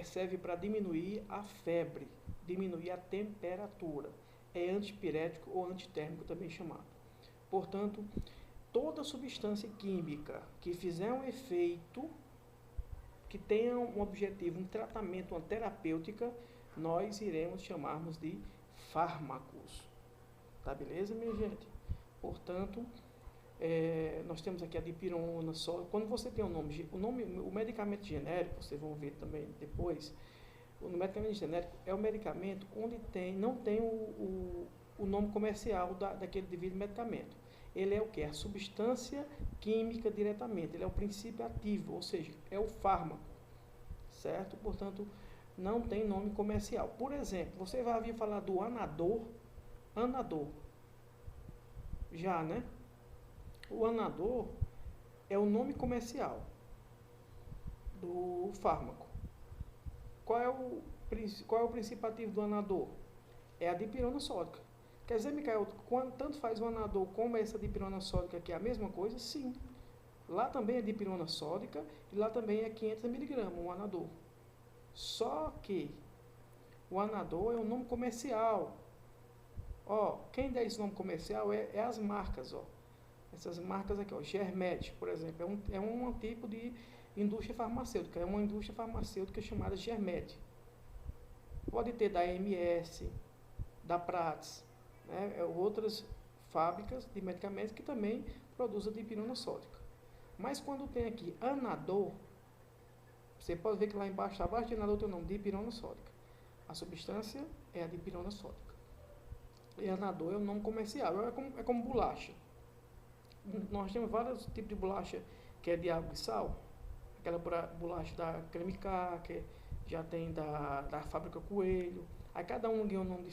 serve para diminuir a febre, diminuir a temperatura. É antipirético ou antitérmico também chamado. Portanto, toda substância química que fizer um efeito, que tenha um objetivo, um tratamento, uma terapêutica, nós iremos chamarmos de fármacos. Tá beleza, minha gente? Portanto, nós temos aqui a dipirona só. Quando você tem o medicamento genérico, vocês vão ver também depois, o medicamento genérico é o medicamento onde não tem o nome comercial daquele devido medicamento. Ele é o que? A substância química diretamente, ele é o princípio ativo, ou seja, é o fármaco, certo? Portanto, não tem nome comercial. Por exemplo, você vai ouvir falar do Anador, já, né? O Anador é o nome comercial do fármaco. Qual é o princípio ativo do Anador? É a dipirona sódica. Quer dizer, Micael, tanto faz o Anador como essa dipirona sódica, que é a mesma coisa? Sim. Lá também é dipirona sódica e lá também é 500 miligramas o Anador. Só que o Anador é um nome comercial. Ó, quem dá esse nome comercial é as marcas, ó. Essas marcas aqui, ó, Germed, por exemplo, é um tipo de indústria farmacêutica, é uma indústria farmacêutica chamada Germed. Pode ter da AMS, da Prats, né, outras fábricas de medicamentos que também produzem dipirona sódica. Mas quando tem aqui anador, você pode ver que lá embaixo, abaixo de anador tem o nome de dipirona sódica. A substância é a dipirona sódica. E anador é o nome comercial, é como bolacha. Nós temos vários tipos de bolacha que é de água e sal. Aquela bolacha da Creme K, que já tem da fábrica Coelho. Aí cada um ganha um nome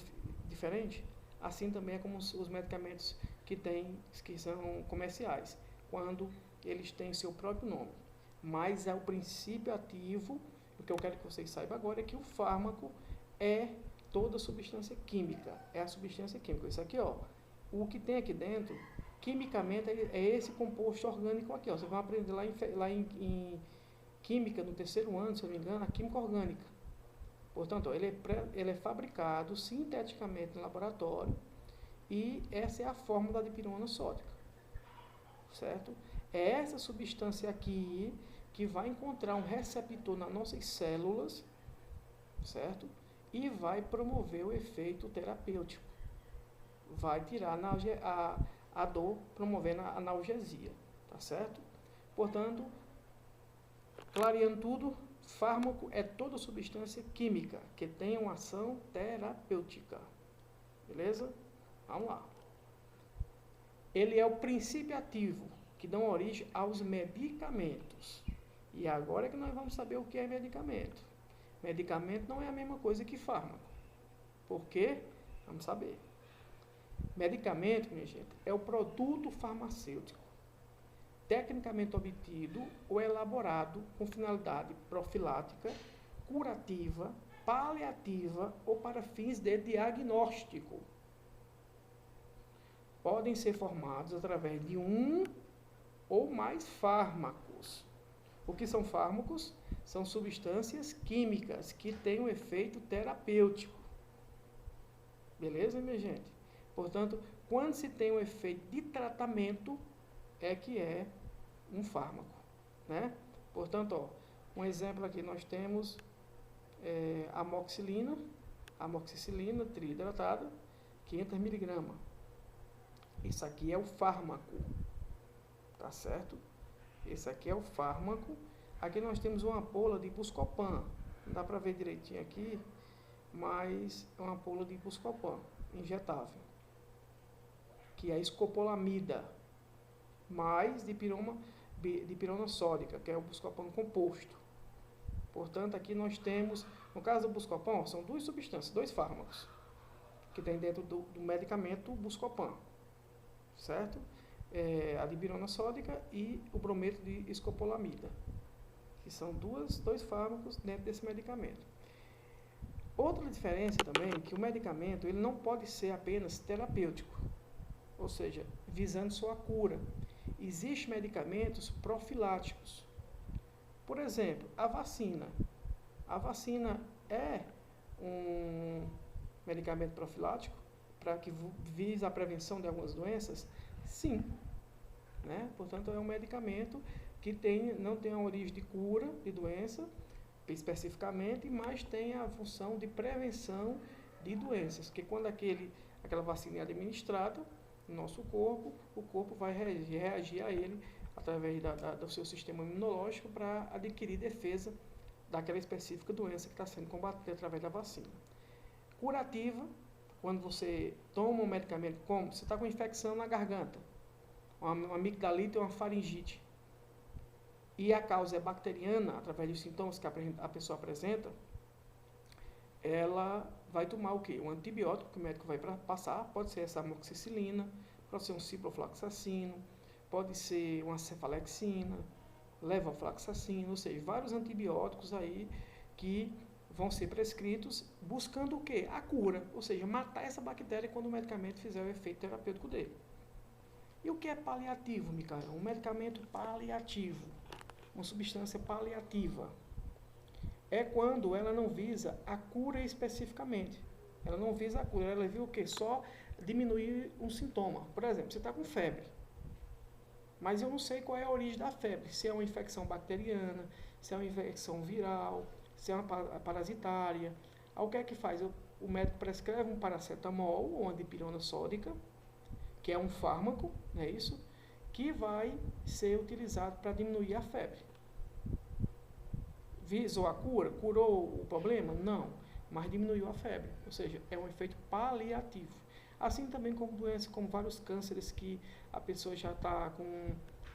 diferente. Assim também é como os medicamentos que são comerciais, quando eles têm seu próprio nome. Mas é o princípio ativo, o que eu quero que vocês saibam agora é que o fármaco é toda substância química, é a substância química. Isso aqui, ó, o que tem aqui dentro, quimicamente, é esse composto orgânico aqui, ó. Vocês vão aprender lá em química, no terceiro ano, se eu não me engano, a química orgânica. Portanto, ó, ele é fabricado sinteticamente no laboratório e essa é a fórmula da dipirona sódica, certo? É essa substância aqui que vai encontrar um receptor nas nossas células, certo? E vai promover o efeito terapêutico. Vai tirar a dor, promovendo a analgesia, tá certo? Portanto, clareando tudo, fármaco é toda substância química que tem uma ação terapêutica. Beleza? Vamos lá. Ele é o princípio ativo que dá origem aos medicamentos. E agora é que nós vamos saber o que é medicamento. Medicamento não é a mesma coisa que fármaco. Por quê? Vamos saber. Medicamento, minha gente, é o produto farmacêutico tecnicamente obtido ou elaborado com finalidade profilática, curativa, paliativa ou para fins de diagnóstico. Podem ser formados através de um ou mais fármacos. O que são fármacos? São substâncias químicas que têm um efeito terapêutico. Beleza, minha gente? Portanto, quando se tem um efeito de tratamento, é que é um fármaco, né? Portanto, ó, um exemplo aqui nós temos amoxicilina trihidratada, 500 mg. Isso aqui é o fármaco, tá certo? Esse aqui é o fármaco. Aqui nós temos uma ampola de Buscopan, não dá para ver direitinho aqui, mas é uma ampola de Buscopan injetável, que é a escopolamida, mais dipirona sódica, que é o Buscopan composto. Portanto, aqui nós temos, no caso do Buscopan, são duas substâncias, dois fármacos, que tem dentro do medicamento Buscopan, certo? A dipirona sódica e o brometo de escopolamida, que são dois fármacos dentro desse medicamento. Outra diferença também é que o medicamento ele não pode ser apenas terapêutico, ou seja, visando só a cura. Existem medicamentos profiláticos. Por exemplo, a vacina. A vacina é um medicamento profilático para que vise a prevenção de algumas doenças? Sim. Né? Portanto, é um medicamento que não tem a origem de cura de doença, especificamente, mas tem a função de prevenção de doenças, que quando aquela vacina é administrada no nosso corpo, o corpo vai reagir a ele através do seu sistema imunológico para adquirir defesa daquela específica doença que está sendo combatida através da vacina. Curativa, quando você toma um medicamento, como você está com infecção na garganta, uma amigdalite ou uma faringite, e a causa é bacteriana, através dos sintomas que a pessoa apresenta, ela vai tomar o quê? Um antibiótico que o médico vai passar, pode ser essa amoxicilina, pode ser um ciprofloxacino, pode ser uma cefalexina, levofloxacina, ou seja, vários antibióticos aí que vão ser prescritos buscando o quê? A cura, ou seja, matar essa bactéria quando o medicamento fizer o efeito terapêutico dele. E o que é paliativo, Micael? Um medicamento paliativo, uma substância paliativa, é quando ela não visa a cura especificamente. Ela não visa a cura, ela viu o quê? Só diminuir um sintoma. Por exemplo, você está com febre, mas eu não sei qual é a origem da febre, se é uma infecção bacteriana, se é uma infecção viral, se é uma parasitária. Aí, o que é que faz? O médico prescreve um paracetamol ou uma dipirona sódica, que é um fármaco, não é isso? que vai ser utilizado para diminuir a febre. Visou a cura? Curou o problema? Não, mas diminuiu a febre, ou seja, é um efeito paliativo. Assim também como doenças como vários cânceres que a pessoa já está com,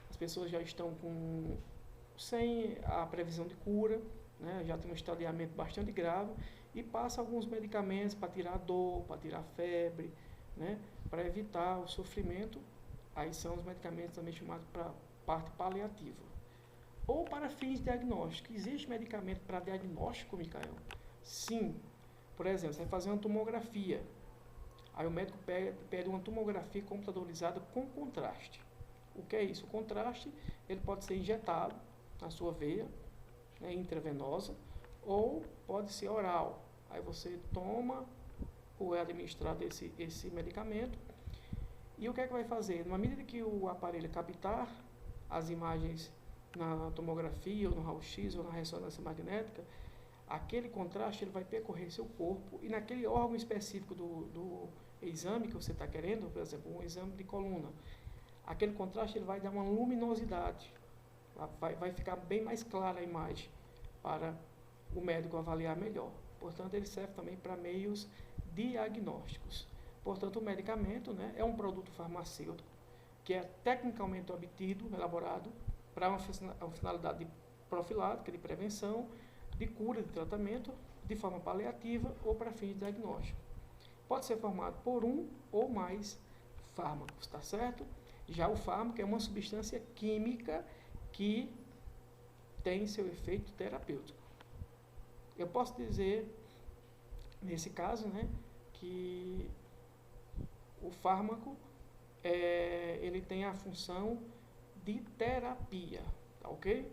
as pessoas já estão com sem a previsão de cura, né, já tem um estadiamento bastante grave e passa alguns medicamentos para tirar a dor, para tirar a febre, né, para evitar o sofrimento. Aí são os medicamentos também chamados para parte paliativa. Ou para fins diagnósticos. Existe medicamento para diagnóstico, Micael? Sim. Por exemplo, você vai fazer uma tomografia. Aí o médico pede uma tomografia computadorizada com contraste. O que é isso? O contraste ele pode ser injetado na sua veia, né, intravenosa, ou pode ser oral. Aí você toma ou é administrado esse medicamento. E o que é que vai fazer? Na medida que o aparelho captar as imagens na tomografia, ou no raio-x, ou na ressonância magnética, aquele contraste ele vai percorrer seu corpo e naquele órgão específico do exame que você está querendo, por exemplo, um exame de coluna, aquele contraste ele vai dar uma luminosidade, vai ficar bem mais clara a imagem para o médico avaliar melhor. Portanto, ele serve também para meios diagnósticos. Portanto, o medicamento, né, é um produto farmacêutico que é tecnicamente obtido, elaborado para uma finalidade de profilática, de prevenção, de cura, de tratamento, de forma paliativa ou para fins de diagnóstico. Pode ser formado por um ou mais fármacos, tá certo? Já o fármaco é uma substância química que tem seu efeito terapêutico. Eu posso dizer, nesse caso, né, que o fármaco ele tem a função de terapia, tá ok?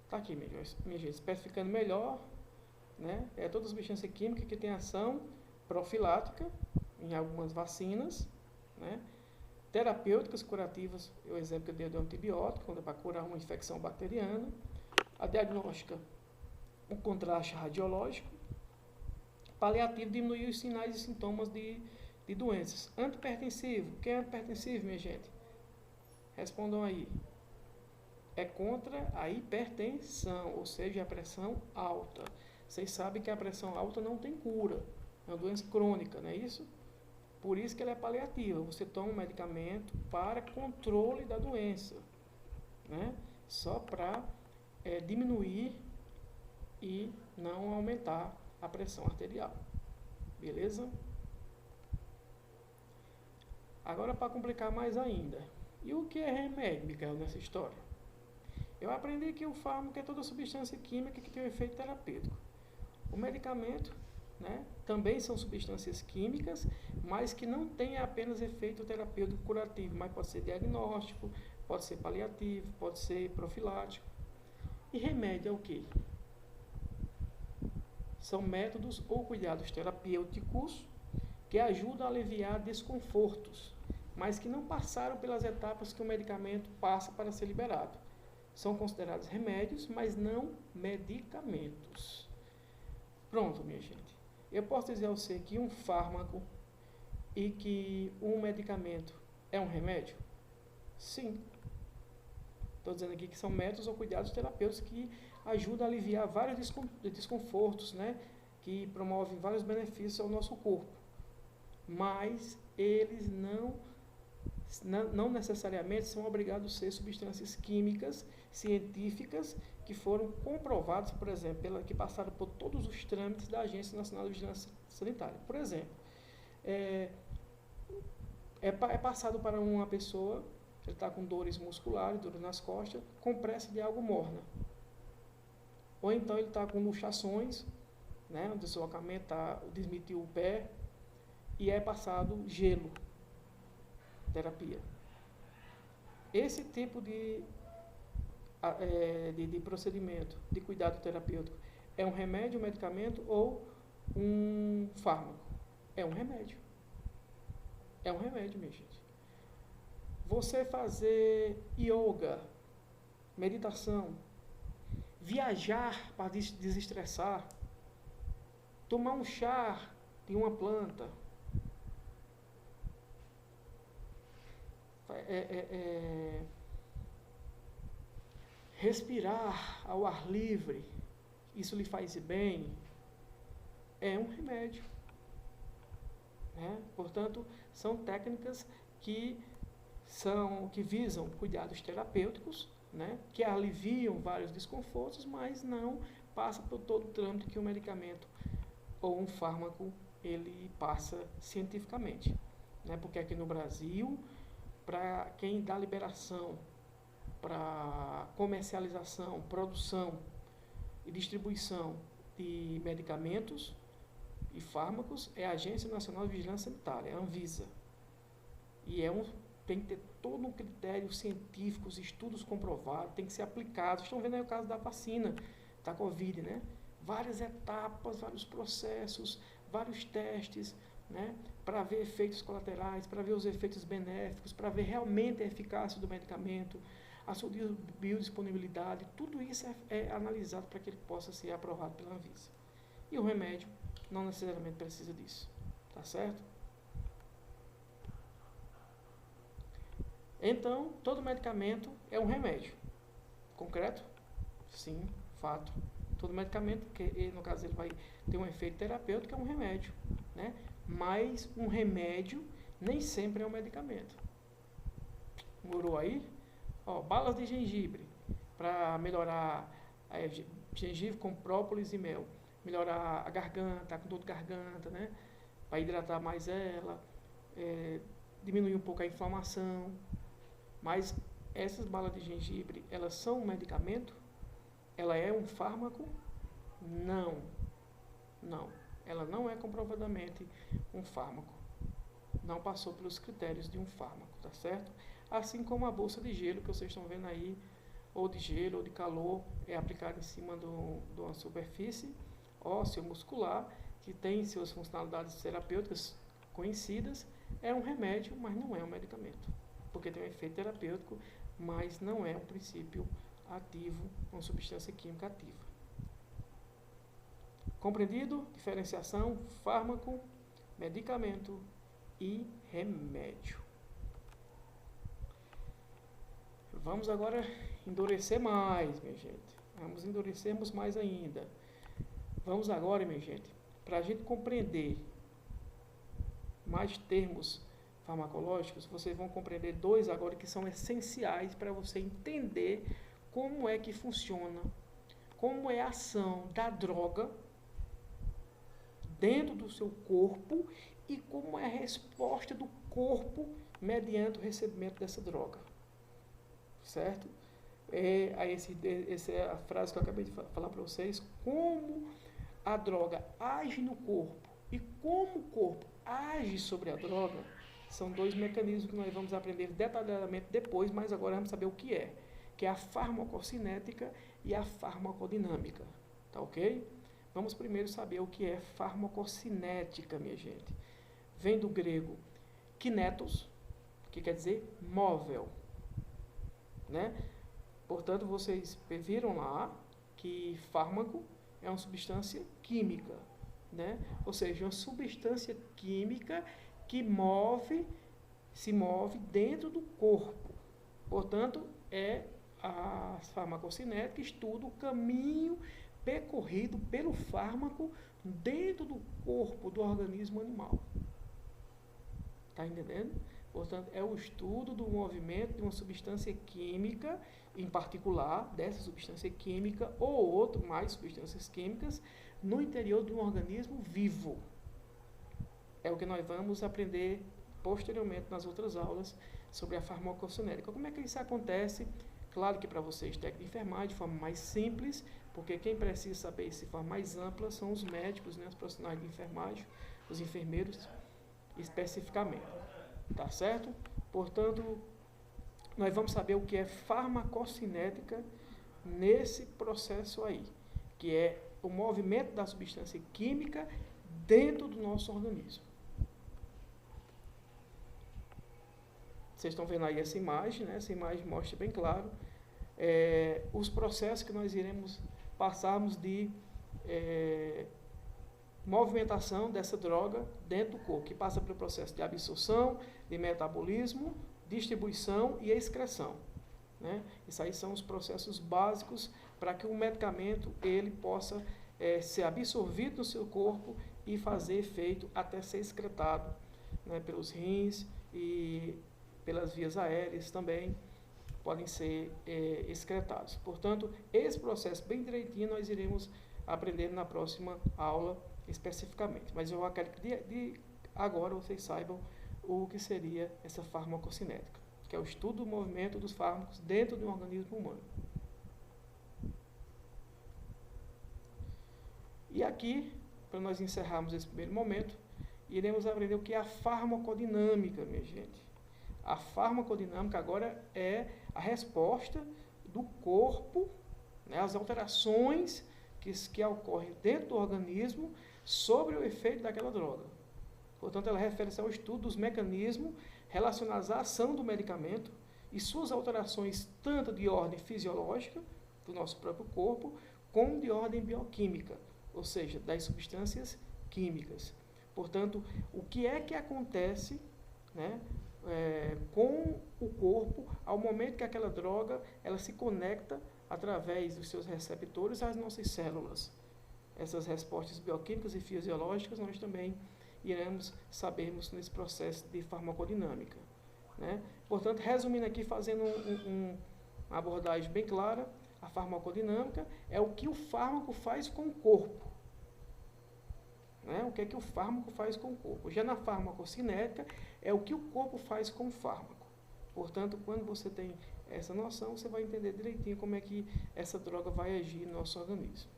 Tá aqui, minha gente, especificando melhor, né? É toda substância química que tem ação profilática em algumas vacinas, né? Terapêuticas, curativas, o exemplo que eu dei do antibiótico, quando é para curar uma infecção bacteriana. A diagnóstica, o contraste radiológico. Paliativo, diminuir os sinais e sintomas de doenças. Antipertensivo, o que é antipertensivo, minha gente? Respondam aí. É contra a hipertensão, ou seja, a pressão alta. Vocês sabem que a pressão alta não tem cura, é uma doença crônica, não é isso? Por isso que ela é paliativa. Você toma um medicamento para controle da doença, né? Só para diminuir e não aumentar a pressão arterial. Beleza? Agora, para complicar mais ainda. E o que é remédio, Micael, nessa história? Eu aprendi que o fármaco é toda substância química que tem um efeito terapêutico. O medicamento, né, também são substâncias químicas, mas que não têm apenas efeito terapêutico curativo, mas pode ser diagnóstico, pode ser paliativo, pode ser profilático. E remédio é o quê? São métodos ou cuidados terapêuticos que ajudam a aliviar desconfortos, mas que não passaram pelas etapas que o medicamento passa para ser liberado. São considerados remédios, mas não medicamentos. Pronto, minha gente. Eu posso dizer a você que um fármaco e que um medicamento é um remédio? Sim. Estou dizendo aqui que são métodos ou cuidados terapêuticos que ajudam a aliviar vários desconfortos, né? Que promovem vários benefícios ao nosso corpo. Mas eles não necessariamente são obrigados a ser substâncias químicas, científicas, que foram comprovadas, por exemplo, que passaram por todos os trâmites da Agência Nacional de Vigilância Sanitária. Por exemplo, é passado para uma pessoa, ele está com dores musculares, dores nas costas, compressa de água morna. Ou então ele está com luxações, né, o deslocamento desmitiu o pé, e é passado gelo, terapia. Esse tipo de procedimento de cuidado terapêutico é um remédio, um medicamento ou um fármaco? É um remédio. É um remédio, minha gente. Você fazer yoga, meditação, viajar para desestressar, tomar um chá de uma planta, respirar ao ar livre, isso lhe faz bem, é um remédio. Né? Portanto, são técnicas que visam cuidados terapêuticos, né? Que aliviam vários desconfortos, mas não passa por todo o trâmite que um medicamento ou um fármaco ele passa cientificamente. Né? Porque aqui no Brasil, para quem dá liberação para comercialização, produção e distribuição de medicamentos e fármacos é a Agência Nacional de Vigilância Sanitária, a Anvisa. E tem que ter todo um critério científico, os estudos comprovados, tem que ser aplicado. Estão vendo aí o caso da vacina, da Covid, né? Várias etapas, vários processos, vários testes, né? Para ver efeitos colaterais, para ver os efeitos benéficos, para ver realmente a eficácia do medicamento, a sua biodisponibilidade, tudo isso é analisado para que ele possa ser aprovado pela Anvisa. E o remédio não necessariamente precisa disso, tá certo? Então, todo medicamento é um remédio. Concreto? Sim, fato. Todo medicamento, que no caso ele vai ter um efeito terapêutico, é um remédio, né? Mas um remédio nem sempre é um medicamento. Morou aí? Ó, balas de gengibre, para melhorar gengibre com própolis e mel. Melhorar a garganta, com dor de garganta, né? Para hidratar mais ela, diminuir um pouco a inflamação. Mas essas balas de gengibre, elas são um medicamento? Ela é um fármaco? Não. Não. Ela não é comprovadamente um fármaco. Não passou pelos critérios de um fármaco, tá certo? Assim como a bolsa de gelo que vocês estão vendo aí, ou de gelo ou de calor, é aplicada em cima de uma superfície óssea muscular, que tem suas funcionalidades terapêuticas conhecidas, é um remédio, mas não é um medicamento. Porque tem um efeito terapêutico, mas não é um princípio ativo, uma substância química ativa. Compreendido? Diferenciação, fármaco, medicamento e remédio. Vamos agora endurecer mais, minha gente. Vamos endurecermos mais ainda. Vamos agora, minha gente, para a gente compreender mais termos farmacológicos, vocês vão compreender dois agora que são essenciais para você entender como é que funciona, como é a ação da droga dentro do seu corpo e como é a resposta do corpo mediante o recebimento dessa droga. Certo? Essa é a frase que eu acabei de falar para vocês. Como a droga age no corpo e como o corpo age sobre a droga são dois mecanismos que nós vamos aprender detalhadamente depois, mas agora vamos saber o que é a farmacocinética e a farmacodinâmica. Tá ok? Vamos primeiro saber o que é farmacocinética, minha gente. Vem do grego kinetos, que quer dizer móvel. Né? Portanto, vocês viram lá que fármaco é uma substância química, né? Ou seja, uma substância química que se move dentro do corpo. Portanto, a farmacocinética estuda o caminho percorrido pelo fármaco dentro do corpo do organismo animal. Está entendendo? Portanto, é o estudo do movimento de uma substância química, em particular, dessa substância química ou mais substâncias químicas, no interior de um organismo vivo. É o que nós vamos aprender posteriormente nas outras aulas sobre a farmacocinética. Como é que isso acontece? Claro que para vocês, técnico de enfermagem, de forma mais simples, porque quem precisa saber isso de forma mais ampla são os médicos, né, os profissionais de enfermagem, os enfermeiros, especificamente. Tá certo? Portanto, nós vamos saber o que é farmacocinética nesse processo aí, que é o movimento da substância química dentro do nosso organismo. Vocês estão vendo aí essa imagem, né? Essa imagem mostra bem claro os processos que nós iremos passarmos de movimentação dessa droga dentro do corpo, que passa pelo processo de absorção, de metabolismo, distribuição e excreção, né? Isso aí são os processos básicos para que o medicamento ele possa ser absorvido no seu corpo e fazer efeito até ser excretado, né, pelos rins e pelas vias aéreas também podem ser excretados. Portanto, esse processo bem direitinho nós iremos aprender na próxima aula especificamente. Mas eu quero que agora vocês saibam o que seria essa farmacocinética, que é o estudo do movimento dos fármacos dentro de um organismo humano. E aqui, para nós encerrarmos esse primeiro momento, iremos aprender o que é a farmacodinâmica, minha gente. A farmacodinâmica agora é a resposta do corpo, né, as alterações que ocorrem dentro do organismo sobre o efeito daquela droga. Portanto, ela refere-se ao estudo dos mecanismos relacionados à ação do medicamento e suas alterações tanto de ordem fisiológica do nosso próprio corpo, como de ordem bioquímica, ou seja, das substâncias químicas. Portanto, o que é que acontece, né, com o corpo ao momento que aquela droga ela se conecta através dos seus receptores às nossas células. Essas respostas bioquímicas e fisiológicas nós também iremos sabermos nesse processo de farmacodinâmica, né? Portanto, resumindo aqui, fazendo uma abordagem bem clara, a farmacodinâmica é o que o fármaco faz com o corpo. Né? O que é que o fármaco faz com o corpo? Já na farmacocinética, é o que o corpo faz com o fármaco. Portanto, quando você tem essa noção, você vai entender direitinho como é que essa droga vai agir no nosso organismo.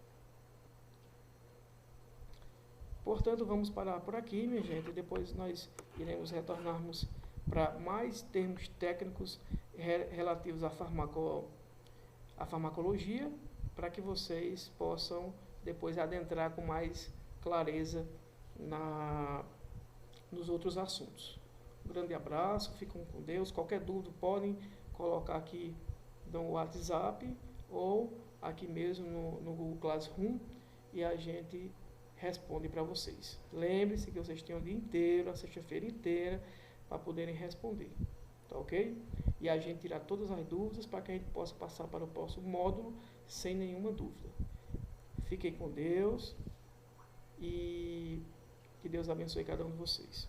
Portanto, vamos parar por aqui, minha gente, e depois nós iremos retornarmos para mais termos técnicos relativos à farmacologia, para que vocês possam depois adentrar com mais clareza nos outros assuntos. Um grande abraço, fiquem com Deus. Qualquer dúvida podem colocar aqui no WhatsApp ou aqui mesmo no Google Classroom e a gente responde para vocês. Lembre-se que vocês têm o dia inteiro, a sexta-feira inteira, para poderem responder. Tá ok? E a gente tirar todas as dúvidas para que a gente possa passar para o próximo módulo sem nenhuma dúvida. Fiquem com Deus e que Deus abençoe cada um de vocês.